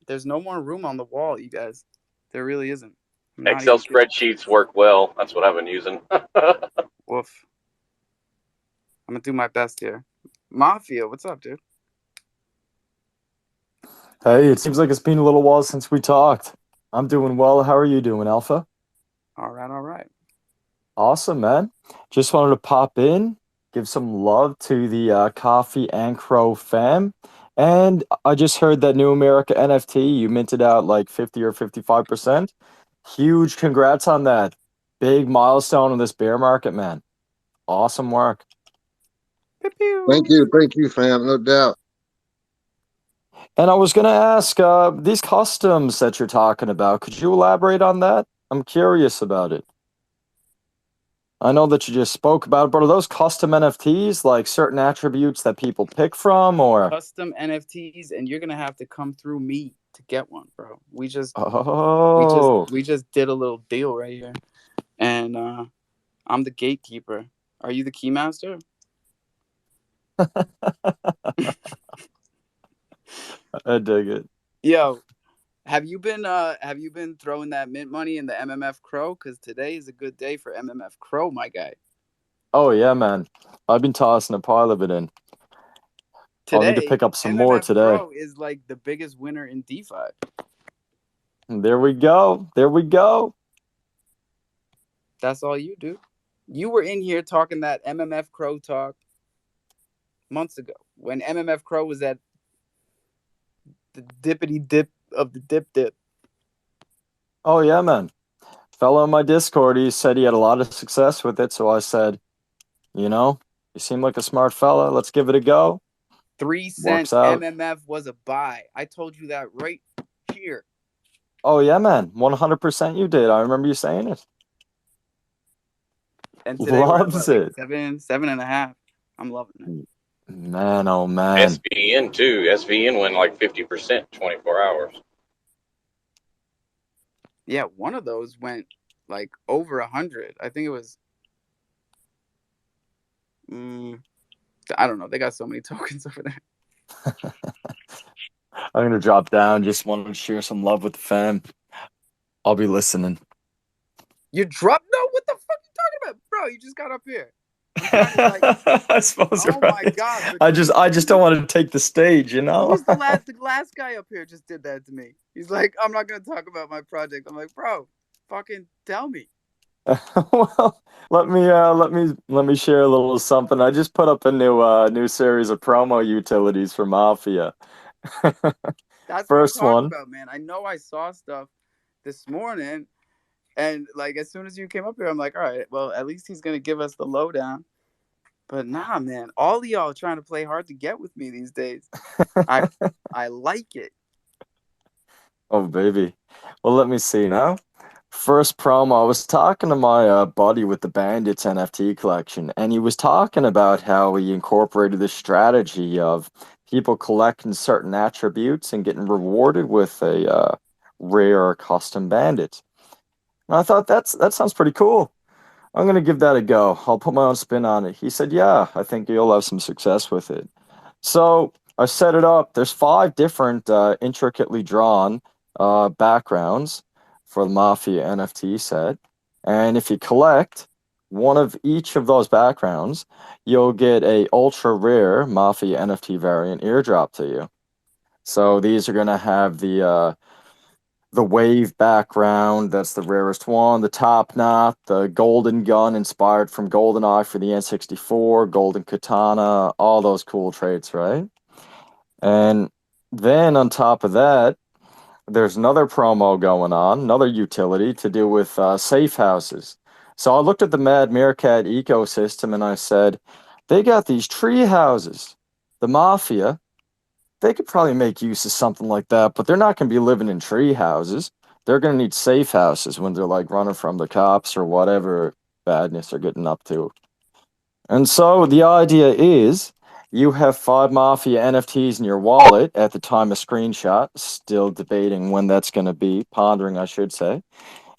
There's no more room on the wall, you guys. There really isn't. I'm not Excel even kidding. spreadsheets work well. That's what I've been using. Woof. I'm gonna do my best here. Mafia, what's up, dude? Hey, it seems like it's been a little while since we talked. I'm doing well. How are you doing, Alpha? All right, all right. Awesome, man. Just wanted to pop in, give some love to the Coffee and Cro fam. And I just heard that New America NFT, you minted out like 50 or 55%. Huge congrats on that. Big milestone in this bear market, man. Awesome work. Thank you, fam. No doubt. And I was going to ask, these customs that you're talking about, could you elaborate on that? I'm curious about it. I know that you just spoke about it, but are those custom NFTs, like certain attributes that people pick from, or? Custom NFTs, and you're gonna have to come through me to get one, bro. We just did a little deal right here, and I'm the gatekeeper. Are you the keymaster? I dig it. Yo, have you been throwing that mint money in the MMF Crow? Because today is a good day for MMF Crow, my guy. Oh yeah, man. I've been tossing a pile of it in. I'll need to pick up some more today. Crow is like the biggest winner in DeFi. There we go. There we go. That's all you do. You were in here talking that MMF Crow talk months ago when MMF Crow was at the dippity dip of the dip. Oh yeah, man. Fellow in my Discord, he said he had a lot of success with it, so I said, you seem like a smart fella. Let's give it a go. 3 cent MMF was a buy. I told you that right here. Oh yeah, man. 100% you did. I remember you saying it. And today loves it. Like 7.5. I'm loving it. Man, oh man. SVN too. SVN went like 50% 24 hours. Yeah, one of those went like over 100. I think it was. I don't know. They got so many tokens over there. I'm gonna drop down. Just wanted to share some love with the fam. I'll be listening. You dropped? No, what the fuck are you talking about, bro? You just got up here. I suppose you're right. My God! I just don't want to take the stage, Who's the last guy up here just did that to me? He's like, I'm not gonna talk about my project. I'm like, bro, fucking tell me. Well, let me share a little something. I just put up a new series of promo utilities for Mafia. That's first what I'm talking about, man. I know I saw stuff this morning, and like as soon as you came up here, I'm like, all right, well, at least he's gonna give us the lowdown. But nah, man, all of y'all trying to play hard to get with me these days. I like it. Oh baby, well let me see now. First promo, I was talking to my buddy with the Bandits NFT collection, and he was talking about how he incorporated the strategy of people collecting certain attributes and getting rewarded with a rare custom bandit. And I thought that sounds pretty cool. I'm gonna give that a go. I'll put my own spin on it. He said, yeah, I think you'll have some success with it. So I set it up. There's 5 different intricately drawn backgrounds for the Mafia NFT set. And if you collect one of each of those backgrounds, you'll get a ultra rare Mafia NFT variant airdrop to you. So these are going to have the wave background, that's the rarest one, the top knot, the golden gun inspired from GoldenEye for the N64, golden katana, all those cool traits, right? And then on top of that, there's another promo going on, another utility to do with safe houses. So I looked at the Mad Meerkat ecosystem and I said, they got these tree houses. The Mafia, they could probably make use of something like that, but they're not going to be living in tree houses. They're going to need safe houses when they're like running from the cops or whatever badness they're getting up to. And so the idea is you have 5 Mafia NFTs in your wallet at the time of screenshot, still debating when that's going to be, pondering, I should say.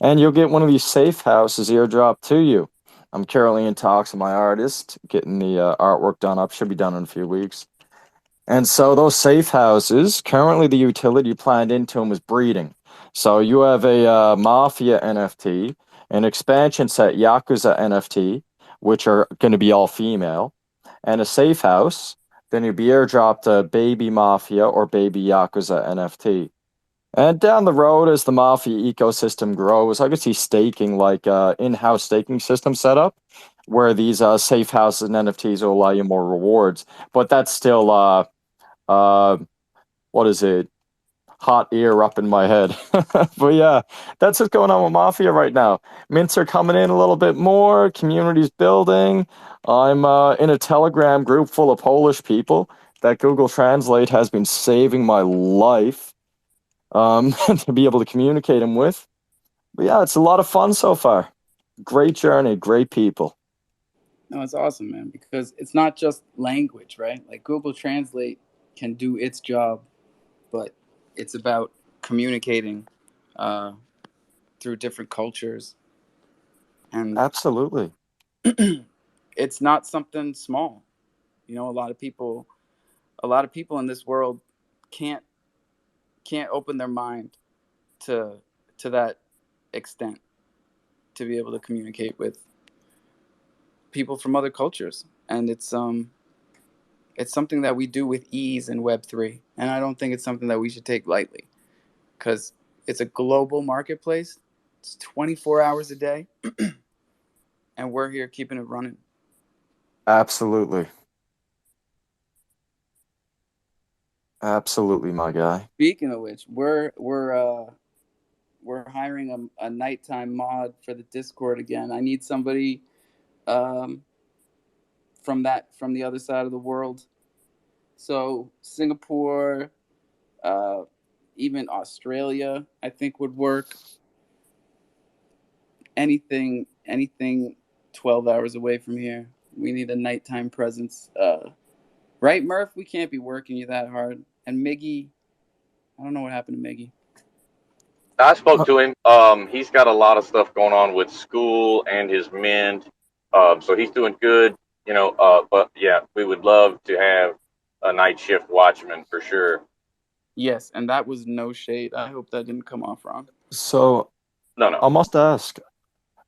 And you'll get one of these safe houses airdrop to you. I'm currently in talks with my artist, getting the artwork done up. Should be done in a few weeks. And so those safe houses, currently the utility planned into them is breeding. So you have a Mafia NFT, an expansion set Yakuza NFT, which are going to be all female, and a safe house. Then you'll be airdropped a baby Mafia or baby Yakuza NFT. And down the road, as the Mafia ecosystem grows, I could see staking, like in-house staking system set up, where these safe houses and NFTs will allow you more rewards. But that's still what is it? Hot ear up in my head. But yeah, that's what's going on with Mafia right now. Mints are coming in a little bit more. Community's building. I'm in a Telegram group full of Polish people that Google Translate has been saving my life to be able to communicate them with. But yeah, it's a lot of fun so far. Great journey, great people. No, it's awesome, man, because it's not just language, right? Like Google Translate can do its job, but it's about communicating through different cultures. And absolutely, it's not something small. You know, a lot of people in this world can't open their mind to that extent to be able to communicate with people from other cultures, and it's something that we do with ease in Web3, and I don't think it's something that we should take lightly, because it's a global marketplace. It's 24 hours a day, and we're here keeping it running. Absolutely, my guy. Speaking of which, we're hiring a nighttime mod for the Discord again. I need somebody from the other side of the world. So Singapore, even Australia, I think would work. Anything 12 hours away from here. We need a nighttime presence. Right, Murph? We can't be working you that hard. And Miggy, I don't know what happened to Miggy. I spoke to him. He's got a lot of stuff going on with school and his Mint. So he's doing good, you know. But yeah, we would love to have a night shift watchman for sure. Yes, and that was no shade. I hope that didn't come off wrong. So, no. I must ask,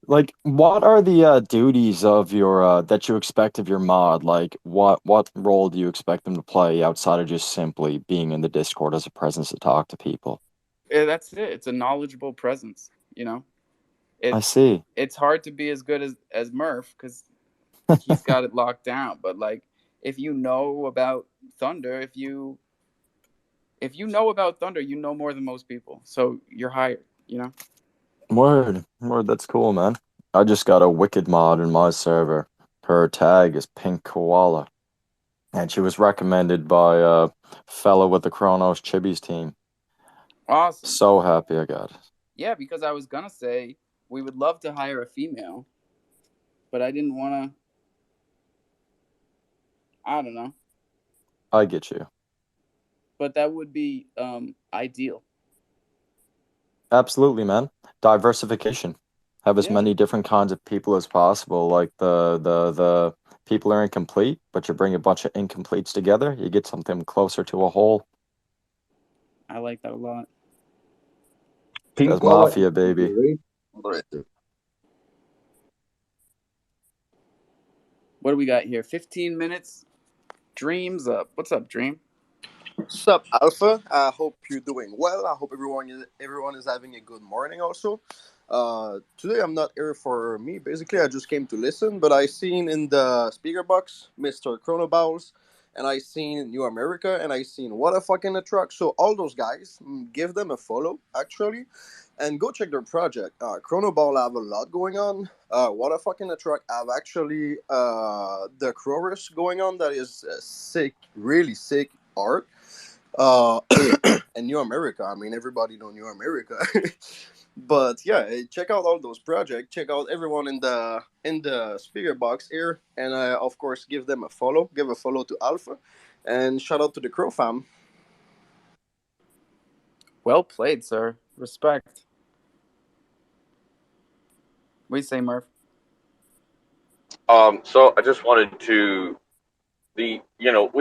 like, what are the duties of your that you expect of your mod? Like, what role do you expect them to play outside of just simply being in the Discord as a presence to talk to people? Yeah, that's it. It's a knowledgeable presence, you know. I see. It's hard to be as good as Murph because he's got it locked down. But like, if you know about Thunder, if you know about Thunder, you know more than most people. So you're hired, you know. Word. That's cool, man. I just got a wicked mod in my server. Her tag is Pink Koala, and she was recommended by a fellow with the Chronos Chibis team. Awesome. So happy I got it. Yeah, because I was gonna say we would love to hire a female, but I didn't want to. I don't know. I get you. But that would be ideal. Absolutely, man. Diversification. Have as many different kinds of people as possible. Like the people are incomplete, but you bring a bunch of incompletes together, you get something closer to a whole. I like that a lot. That's Mafia, baby. What do we got here? 15 minutes. Dream's up. What's up, Dream? What's up, Alpha? I hope you're doing well. I hope everyone is having a good morning also. Today I'm not here for me. Basically, I just came to listen, but I seen in the speaker box Mr. Chronoballs, and I seen New America, and I seen What a Fucking a Truck. So all those guys, give them a follow actually, and go check their project. Chronoball have a lot going on. What a Fucking a Truck have actually the chorus going on that is sick, really sick art. And New America. I mean, everybody know New America. But yeah, check out all those projects. Check out everyone in the speaker box here, and of course give them a follow. Give a follow to Alpha, and shout out to the crofam. Well played, sir. Respect. What do you say, Murph? So I just wanted to we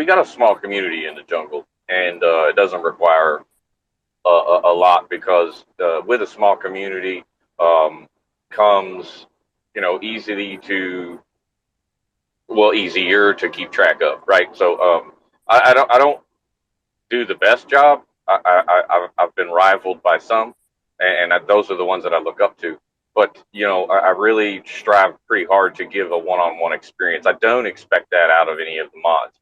got a small community in the jungle, and it doesn't require a lot because with a small community comes, easily to easier to keep track of, right? So I don't do the best job. I've been rivaled by some, and those are the ones that I look up to. But I really strive pretty hard to give a one-on-one experience. I don't expect that out of any of the mods,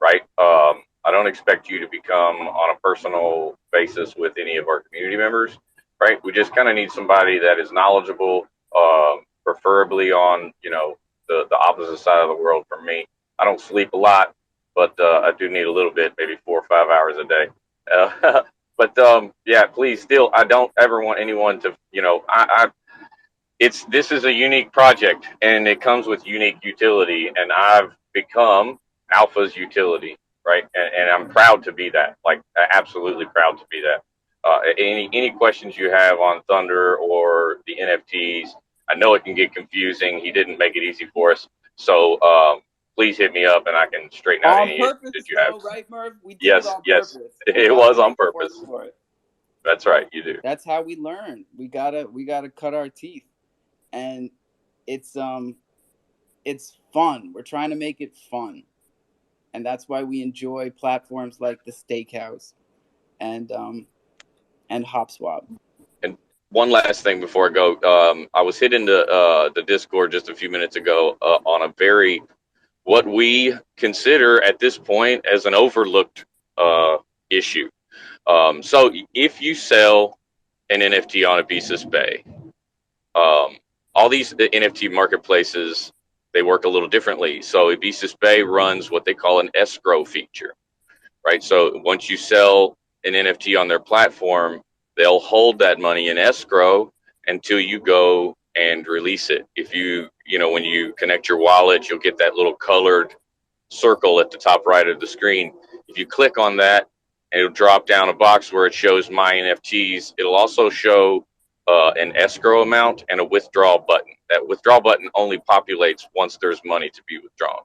right? I don't expect you to become on a personal basis with any of our community members, right? We just kind of need somebody that is knowledgeable, preferably on the opposite side of the world from me. I don't sleep a lot, but I do need a little bit, maybe 4 or 5 hours a day. But yeah, please, still, I don't ever want anyone to, this is a unique project and it comes with unique utility, and I've become Alpha's utility, right? And I'm proud to be that, like absolutely proud to be that. Any questions you have on Thunder or the NFTs, I know it can get confusing. He didn't make it easy for us, so please hit me up and I can straighten out On any issues purpose, that you have. though, right, Murph? We did it Yes, on yes, purpose. We it gotta was on make it work purpose. for it. That's right, you do. That's how we learn. We gotta cut our teeth, and it's fun. We're trying to make it fun, and that's why we enjoy platforms like the Steakhouse and HopSwap. And one last thing before I go, I was hitting the Discord just a few minutes ago on a very what we consider at this point as an overlooked issue. So if you sell an NFT on Abesis Bay, all these NFT marketplaces, they work a little differently. So Abesis Bay runs what they call an escrow feature, right? So once you sell an NFT on their platform, they'll hold that money in escrow until you go and release it. If when you connect your wallet, you'll get that little colored circle at the top right of the screen. If you click on that, it'll drop down a box where it shows my NFTs. It'll also show an escrow amount and a withdrawal button. That withdrawal button only populates once there's money to be withdrawn.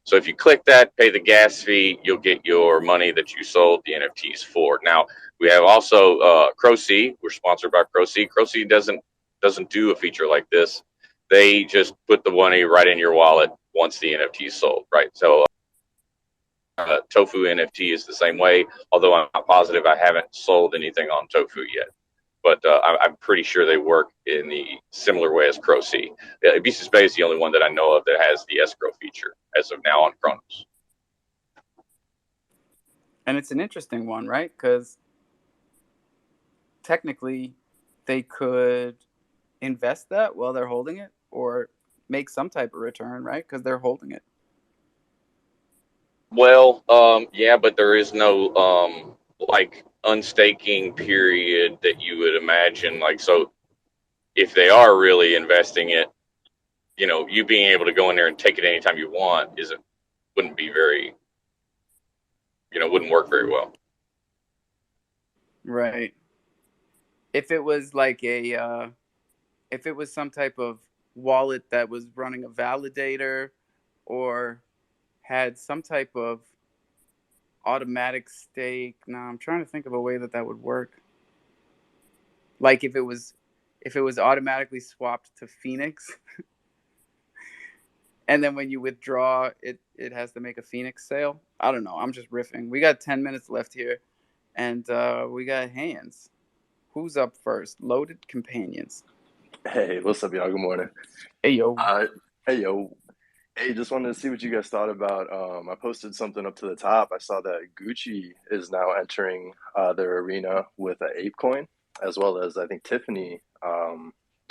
So if you click that, pay the gas fee, you'll get your money that you sold the NFTs for. Now, we have also CroC. We're sponsored by CroC. CroC doesn't do a feature like this. They just put the money right in your wallet once the NFT is sold, right? So Tofu NFT is the same way, although I'm not positive. I haven't sold anything on Tofu yet. But I'm pretty sure they work in the similar way as CroC. Abesis Bay is the only one that I know of that has the escrow feature as of now on Chronos. And it's an interesting one, right? Because technically they could invest that while they're holding it or make some type of return, right? Because they're holding it. Well, yeah, but there is no like unstaking period that you would imagine. Like, so if they are really investing it, you being able to go in there and take it anytime you want wouldn't be very, wouldn't work very well. Right. If it was like if it was some type of wallet that was running a validator or had some type of automatic stake. Now I'm trying to think of a way that would work. Like if it was automatically swapped to Phoenix, and then when you withdraw, it has to make a Phoenix sale. I don't know. I'm just riffing. We got 10 minutes left here, and we got hands. Who's up first? Loaded Companions. Hey, what's up, y'all? Good morning. Hey, yo. Hey, yo. Hey, just wanted to see what you guys thought about. I posted something up to the top. I saw that Gucci is now entering their arena with an ape coin, as well as I think Tiffany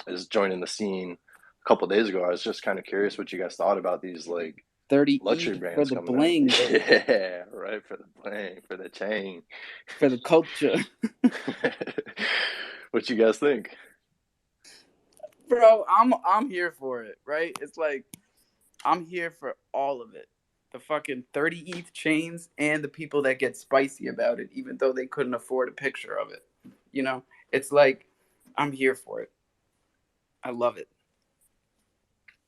is joining the scene a couple days ago. I was just kind of curious what you guys thought about these 30 luxury brands for the coming bling. in. Yeah, right, for the bling, for the chain, for the culture. What you guys think? Bro, I'm here for it, right? It's like I'm here for all of it. The fucking 30 ETH chains and the people that get spicy about it, even though they couldn't afford a picture of it. It's like I'm here for it. I love it.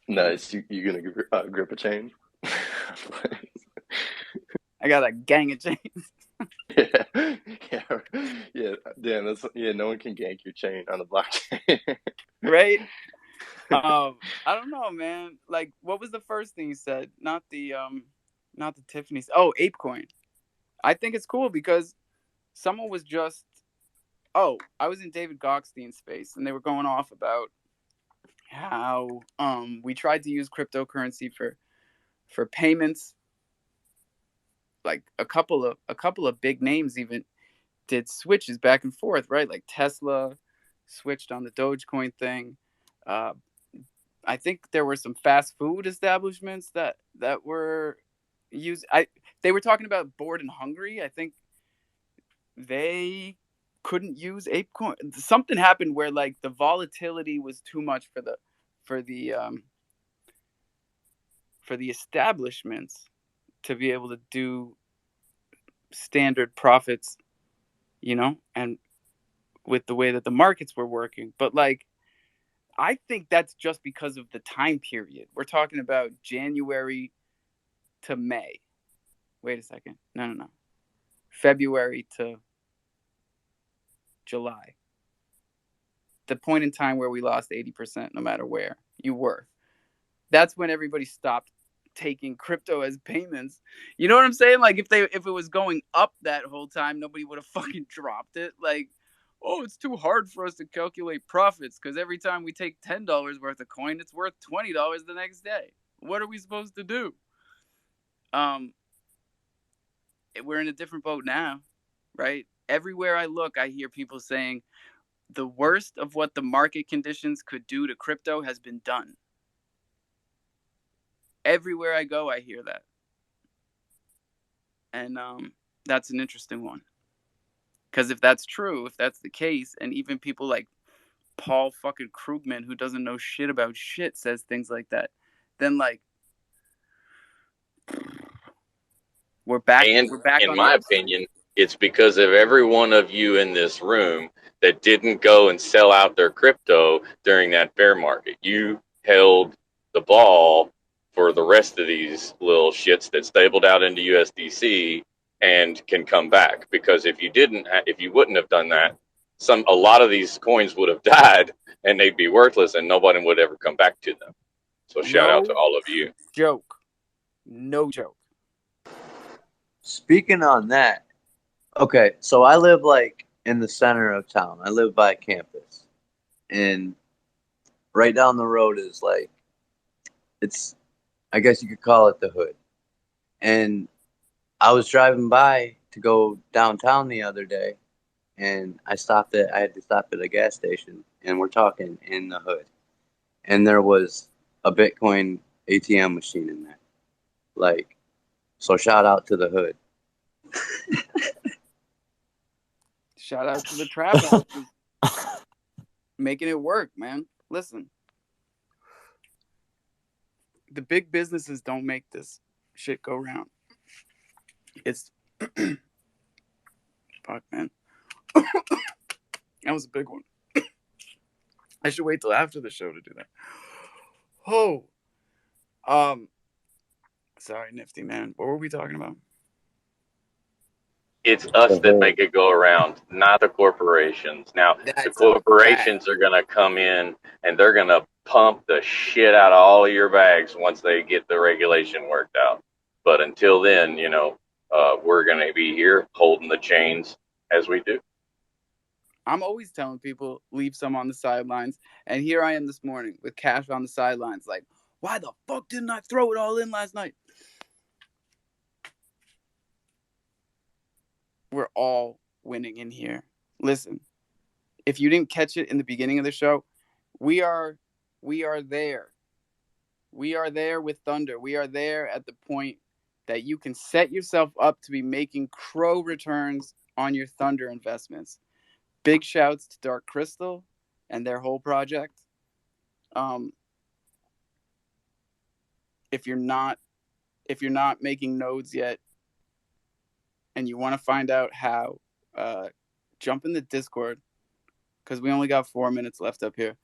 Nice. You gonna grip a chain? I got a gang of chains. Yeah. Damn, no one can gank your chain on the blockchain. Right? I don't know, man. Like, what was the first thing you said? Not the Tiffany's. Oh, ApeCoin. I think it's cool because someone was just. Oh, I was in David Gokhstein's space, and they were going off about how we tried to use cryptocurrency for payments. Like a couple of big names even did switches back and forth, right? Like Tesla switched on the Dogecoin thing. I think there were some fast food establishments that were used. They were talking about Bored and Hungry. I think they couldn't use ApeCoin. Something happened where like the volatility was too much for the establishments to be able to do standard profits, and with the way that the markets were working. But like, I think that's just because of the time period. We're talking about January to May. Wait a second. No. February to July. The point in time where we lost 80% no matter where you were. That's when everybody stopped taking crypto as payments. You know what I'm saying? Like if it was going up that whole time, nobody would have fucking dropped it. Like, oh, it's too hard for us to calculate profits because every time we take $10 worth of coin, it's worth $20 the next day. What are we supposed to do? We're in a different boat now, right? Everywhere I look, I hear people saying the worst of what the market conditions could do to crypto has been done. Everywhere I go, I hear that. And that's an interesting one. Because if that's true, if that's the case, and even people like Paul fucking Krugman, who doesn't know shit about shit, says things like that, then like we're back. And We're back in on the my upside. opinion, it's because of every one of you in this room that didn't go and sell out their crypto during that bear market. You held the ball for the rest of these little shits that stabled out into USDC and can come back. Because if you wouldn't have done that, a lot of these coins would have died and they'd be worthless and nobody would ever come back to them. So shout out to all of you. Joke. No joke. Speaking on that, okay, so I live like in the center of town. I live by campus. And right down the road is like, I guess you could call it the hood. And I was driving by to go downtown the other day, and I had to stop at a gas station, and we're talking in the hood. And there was a Bitcoin ATM machine in there. Like, so shout out to the hood. Shout out to the trap houses. Making it work, man. Listen. The big businesses don't make this shit go round. It's fuck, man. That was a big one. I should wait till after the show to do that. Oh. Sorry, Nifty man. What were we talking about? It's us that make it go around, not the corporations. Now, the That's corporations are going to come in and they're going to pump the shit out of all of your bags once they get the regulation worked out. But until then, we're going to be here holding the chains as we do. I'm always telling people leave some on the sidelines. And here I am this morning with cash on the sidelines. Like, why the fuck didn't I throw it all in last night? We're all winning in here. Listen, if you didn't catch it in the beginning of the show, we are there. We are there with Thunder. We are there at the point that you can set yourself up to be making Cro returns on your Thunder investments. Big shouts to Dark Crystal and their whole project. If you're not making nodes yet and you want to find out how, jump in the Discord because we only got 4 minutes left up here.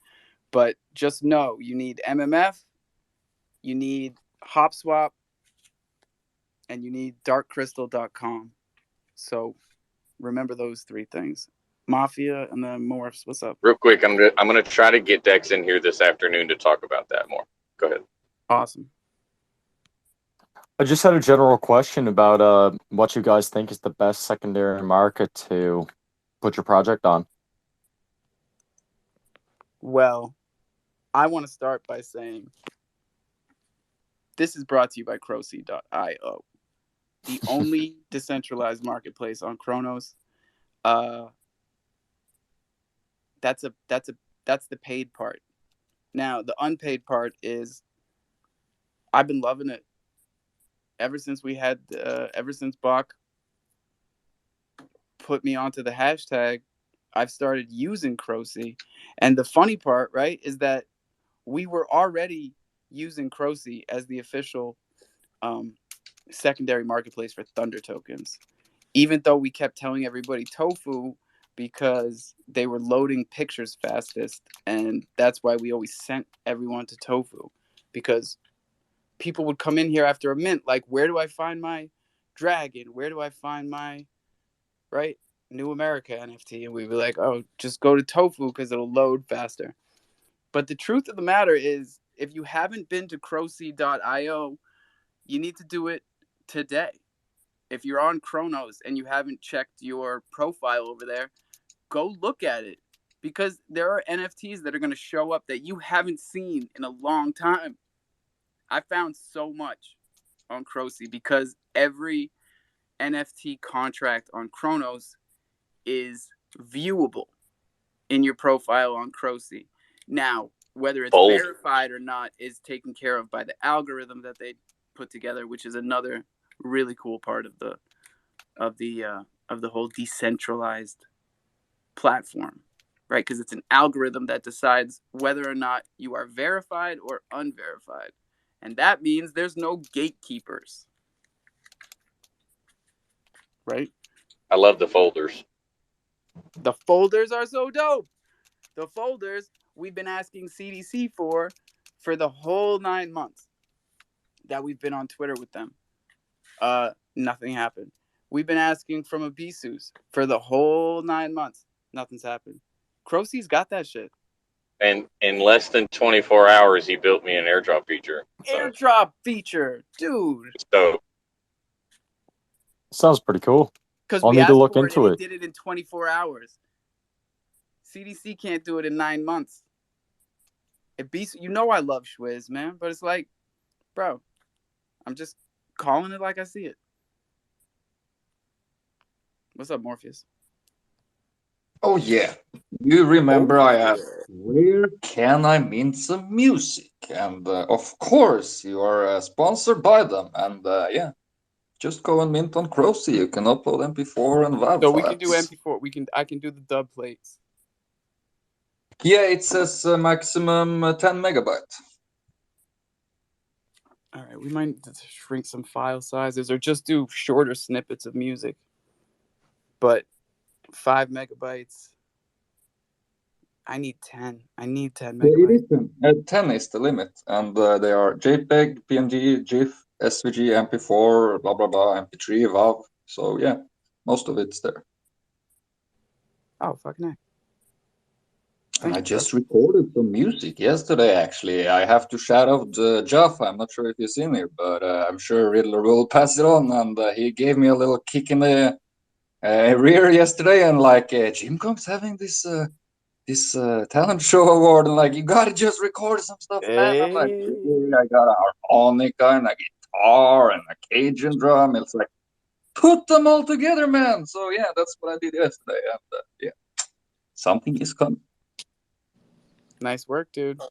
But just know you need MMF, you need HopSwap, and you need darkcrystal.com. So remember those three things. Mafia and then Morphs. What's up? Real quick, I'm gonna try to get Dex in here this afternoon to talk about that more. Go ahead. Awesome. I just had a general question about what you guys think is the best secondary market to put your project on. Well, I want to start by saying this is brought to you by crofam.io, the only decentralized marketplace on Kronos. That's the paid part. Now, the unpaid part is I've been loving it ever since Bach put me onto the hashtag. I've started using Crocy, and the funny part, right, is that we were already using Crocy as the official secondary marketplace for Thunder tokens, even though we kept telling everybody Tofu because they were loading pictures fastest, and that's why we always sent everyone to Tofu, because people would come in here after a mint like, where do I find my dragon? Where do I find my New America NFT? And we'd be like, oh, just go to Tofu because it'll load faster. But the truth of the matter is, if you haven't been to crofam.io, you need to do it today. If you're on Kronos and you haven't checked your profile over there, go look at it, because there are NFTs that are going to show up that you haven't seen in a long time. I found so much on Crocy because every NFT contract on Kronos is viewable in your profile on Crocy. Now, whether it's verified or not is taken care of by the algorithm that they put together, which is another really cool part of the whole decentralized platform, right? Because it's an algorithm that decides whether or not you are verified or unverified, and that means there's no gatekeepers, right? I love the folders. The folders are so dope. The folders we've been asking CDC for the whole 9 months that we've been on Twitter with them. Nothing happened. We've been asking from Abisus for the whole 9 months. Nothing's happened. Crocy's got that shit. And in less than 24 hours, he built me an airdrop feature. Airdrop feature, dude. So sounds pretty cool. Because I'll we need asked to look for into it, it. he did it in 24 hours. CDC can't do it in 9 months. You know I love Schwiz, man, but it's like, bro, I'm just calling it like I see it. What's up, Morpheus? Oh yeah, you remember I asked, where can I mint some music? And of course, you are sponsored by them. And yeah, just go and mint on Crocy. You can upload MP4 and WAV So files. we can do MP4. I can do the dub plates. Yeah, it says maximum 10 megabyte. All right, we might need to shrink some file sizes or just do shorter snippets of music. But 5 megabytes. I need 10. I need 10 megabytes. Yeah, it is 10 is the limit. And they are JPEG, PNG, GIF, SVG, MP4, blah, blah, blah, MP3, WAV. So yeah, most of it's there. Oh, fucking heck. And I just recorded some music yesterday, actually. I have to shout out Jeff. I'm not sure if he's in here, but I'm sure Riddler will pass it on. And he gave me a little kick in the rear yesterday. And like, Jim Kong's having this talent show award. And like, you gotta just record some stuff, man. I'm like, yeah, I got a harmonica and a guitar and a Cajun drum. It's like, put them all together, man. So yeah, that's what I did yesterday. And yeah, something is coming. Nice work, dude.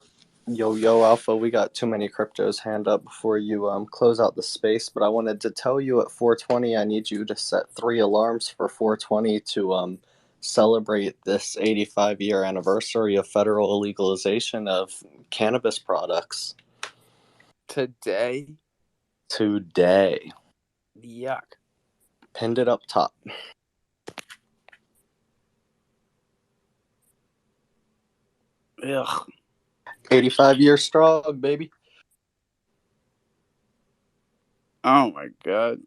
Yo, Alpha, we got too many cryptos hand up before you close out the space, but I wanted to tell you at 420 I need you to set 3 alarms for 420 to celebrate this 85-year anniversary of federal legalization of cannabis products. Today? Today. Yuck. Pinned it up top. Ugh. 85 years strong, baby. Oh my god.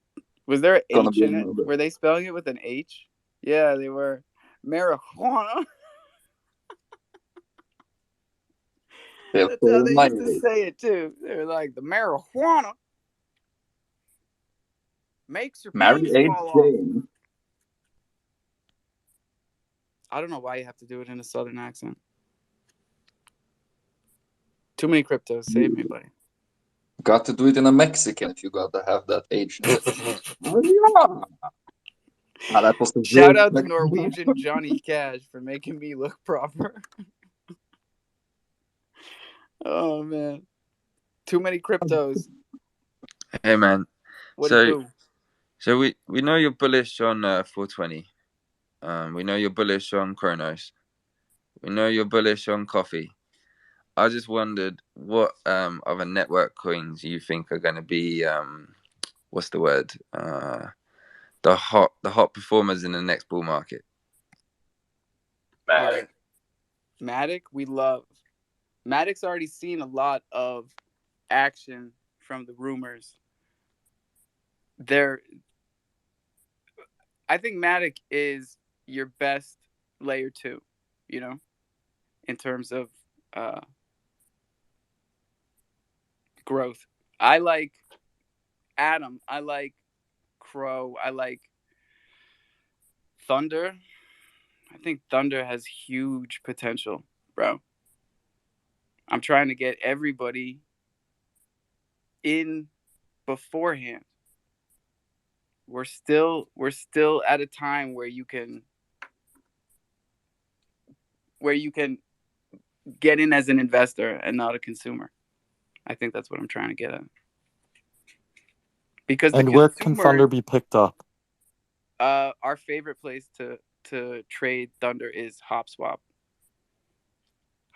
Was there an Gonna H be in it? another. Were they spelling it with an H? Yeah, they were. Marijuana. They'll That's how save they my used to say it too. They were like, the marijuana makes your Mary peas H. fall off. Jane. I don't know why you have to do it in a southern accent. Too many cryptos. Save me, buddy. Got to do it in a Mexican if you gotta have that H in it. Yeah. That was a Shout good out to Mexican. Norwegian Johnny Cash for making me look proper. Oh man, too many cryptos. Hey man, What it so do? so we know you're bullish on 420. We know you're bullish on Kronos. We know you're bullish on coffee. I just wondered what other network coins you think are going to be what's the word? The hot performers in the next bull market. All right, Matic, we love. Matic's already seen a lot of action from the rumors. I think Matic is your best layer 2, you know, in terms of growth. I like Atom. I like Crow. I like Thunder. I think Thunder has huge potential, bro. I'm trying to get everybody in beforehand. We're still at a time where you can get in as an investor and not a consumer. I think that's what I'm trying to get at. Because the And where can consumer, Thunder be picked up? our favorite place to trade Thunder is HopSwap.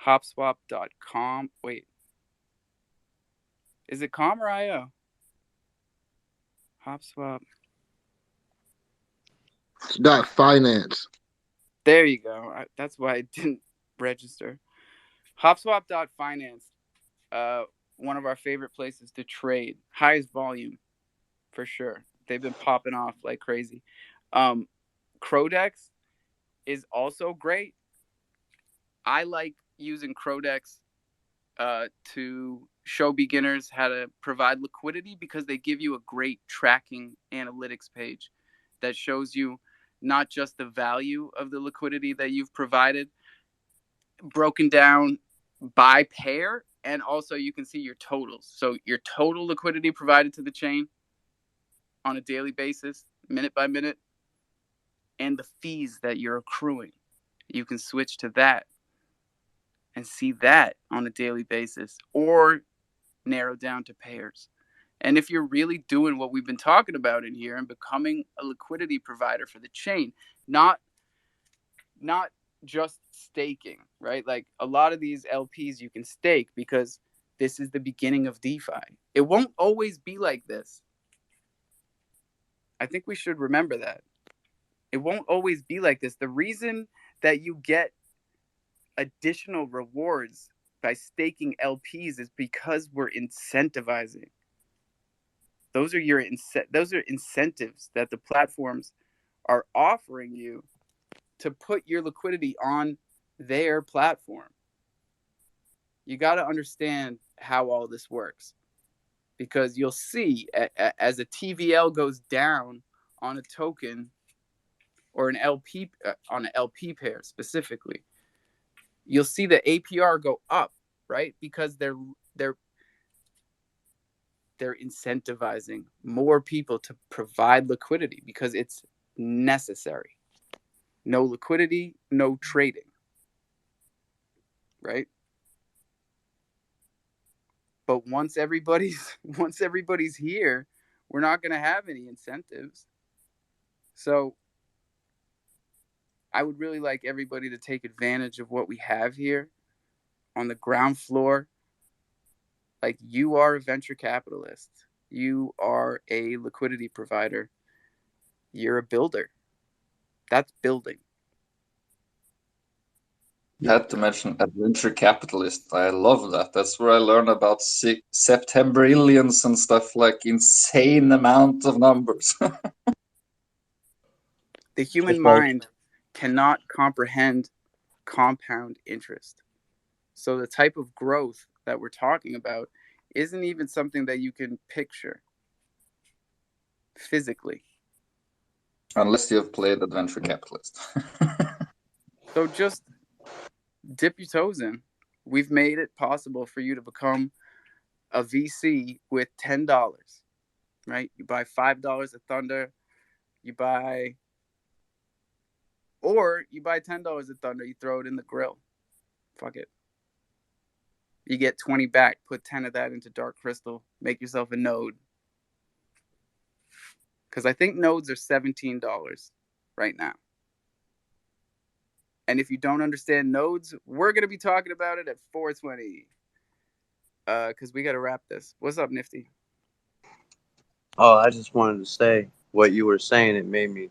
HopSwap.com. Wait, is it com or IO? HopSwap. .finance. There you go. That's why I didn't register. HopSwap.finance. One of our favorite places to trade. Highest volume, for sure. They've been popping off like crazy. Crodex is also great. I like using Crodex to show beginners how to provide liquidity because they give you a great tracking analytics page that shows you not just the value of the liquidity that you've provided, broken down by pair, and also you can see your totals. So your total liquidity provided to the chain on a daily basis, minute by minute, and the fees that you're accruing. You can switch to that and see that on a daily basis, or narrow down to pairs. And if you're really doing what we've been talking about in here and becoming a liquidity provider for the chain, not just staking, right? Like a lot of these LPs you can stake because this is the beginning of DeFi. It won't always be like this. I think we should remember that. It won't always be like this. The reason that you get additional rewards by staking LPs is because we're incentivizing. Those are incentives that the platforms are offering you to put your liquidity on their platform. You got to understand how all this works, because you'll see as a TVL goes down on a token or an LP on an LP pair specifically, you'll see the APR go up, right? Because they're incentivizing more people to provide liquidity because it's necessary. No liquidity, no trading, right? But once everybody's here, we're not going to have any incentives. So I would really like everybody to take advantage of what we have here on the ground floor. Like, you are a venture capitalist. You are a liquidity provider. You're a builder. That's building. You had to mention adventure capitalist. I love that. That's where I learned about Septemberillions and stuff, like insane amount of numbers. The human Just like- mind cannot comprehend compound interest. So the type of growth that we're talking about isn't even something that you can picture physically. Unless you have played Adventure Capitalist. So just dip your toes in. We've made it possible for you to become a VC with $10, right? You buy $5 of Thunder, you buy $10 of Thunder, you throw it in the grill. Fuck it. You get 20 back, put 10 of that into Dark Crystal, make yourself a node. Because I think nodes are $17 right now. And if you don't understand nodes, we're going to be talking about it at 420. Because we got to wrap this. What's up, Nifty? Oh, I just wanted to say what you were saying. It made me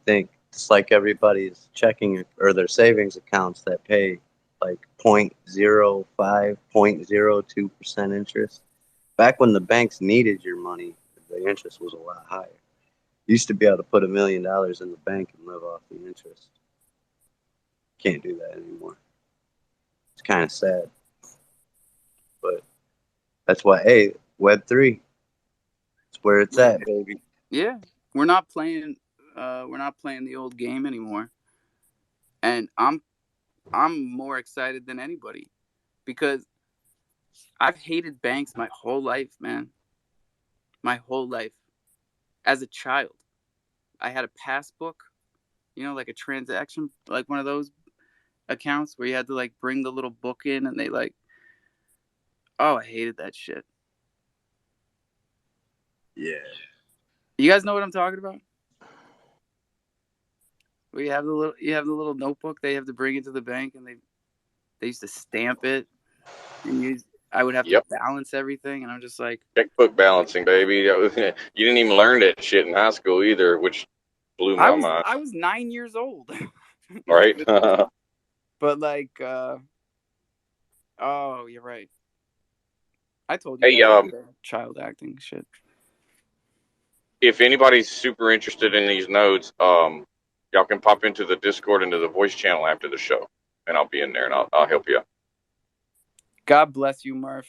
think. It's like everybody's checking or their savings accounts that pay like 0.05, 0.02% interest. Back when the banks needed your money, the interest was a lot higher. You used to be able to put $1 million in the bank and live off the interest. Can't do that anymore. It's kind of sad. But that's why, hey, Web3, it's where it's at, baby. Yeah, we're not playing the old game anymore. And I'm more excited than anybody because I've hated banks my whole life, man. My whole life. As a child, I had a passbook, like a transaction, like one of those accounts where you had to like bring the little book in and they like, oh, I hated that shit. Yeah. You guys know what I'm talking about? Where you have the little notebook they have to bring into the bank and they used to stamp it and I would have to balance everything and I'm just like checkbook balancing, baby. You didn't even learn that shit in high school either, which blew my mind. I was 9 years old. Right? But like oh, you're right. I told you Hey, guys child acting shit. If anybody's super interested in these nodes, y'all can pop into the Discord, into the voice channel after the show, and I'll be in there and I'll help you out. God bless you, Murph.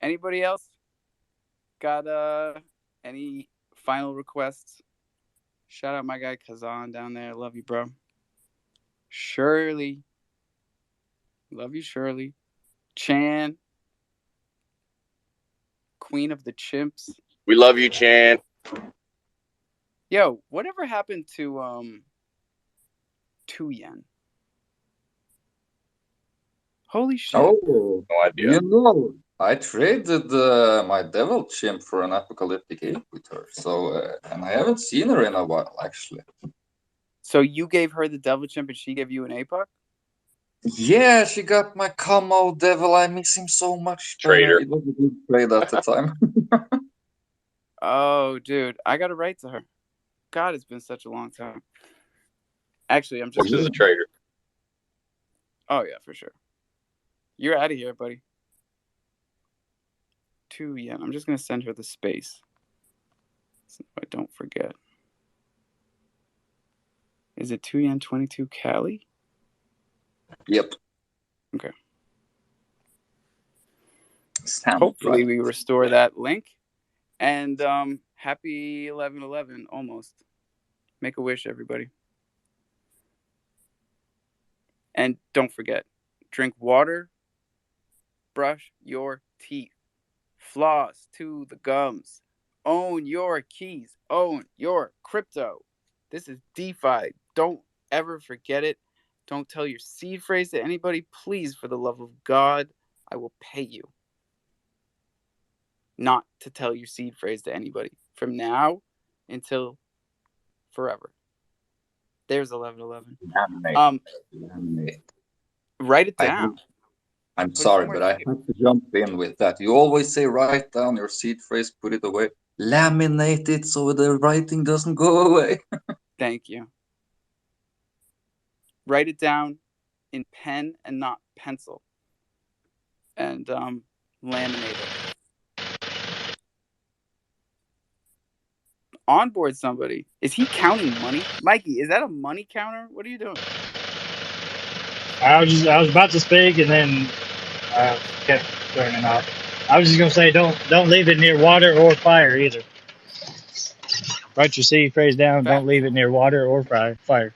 Anybody else got any final requests? Shout out my guy Kazan down there. Love you, bro. Shirley. Love you, Shirley. Chan. Queen of the Chimps. We love you, Chan. Yo, whatever happened to 2 yen? Holy shit. Oh, no idea. I traded my devil chimp for an apocalyptic ape with her. So, and I haven't seen her in a while, actually. So you gave her the devil chimp and she gave you an APOC? Yeah, she got my Como devil. I miss him so much. Traitor. It was a good trade at the time. Oh, dude, I got to write to her. God, it's been such a long time. Actually, I'm just... This is a traitor. Oh, yeah, for sure. You're out of here, buddy. 2 yen. I'm just going to send her the space. So I don't forget. Is it 2 yen 22 Cali? Yep. Okay. Sounds Hopefully right. we restore that link. And happy 11/11 almost. Make a wish, everybody. And don't forget, drink water, brush your teeth, floss to the gums, own your keys, own your crypto. This is DeFi. Don't ever forget it. Don't tell your seed phrase to anybody. Please, for the love of God, I will pay you not to tell your seed phrase to anybody from now until forever. There's 11/11. Write it down. I'm sorry, but I have to jump in with that. You always say write down your seed phrase, put it away, laminate it so the writing doesn't go away. Thank you. Write it down, in pen and not pencil, and laminate it. Onboard somebody. Is he counting money? Mikey, is that a money counter? What are you doing? I was about to speak, and then I kept turning off. I was just gonna say, don't leave it near water or fire either. Write your C phrase down. Don't leave it near water or fire.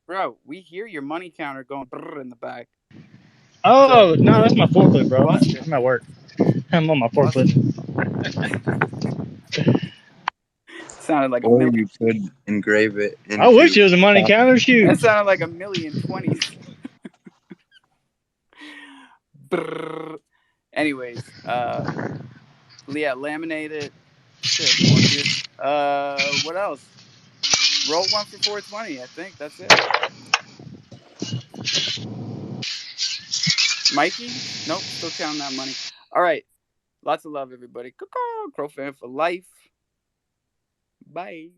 Bro, we hear your money counter going brrr in the back. Oh, no, that's my forklift, bro. I'm at work. I'm on my forklift. Sounded like a Or million. you could engrave it into. I wish it was a money counter. Shoot. That sounded like 1,020,000. Brrr. Anyways, yeah, laminate it. Shit, Morpheus. What else? Roll one for 420. I think that's it. Mikey? Nope, still counting that money. All right. Lots of love, everybody. Crofam for life. Bye.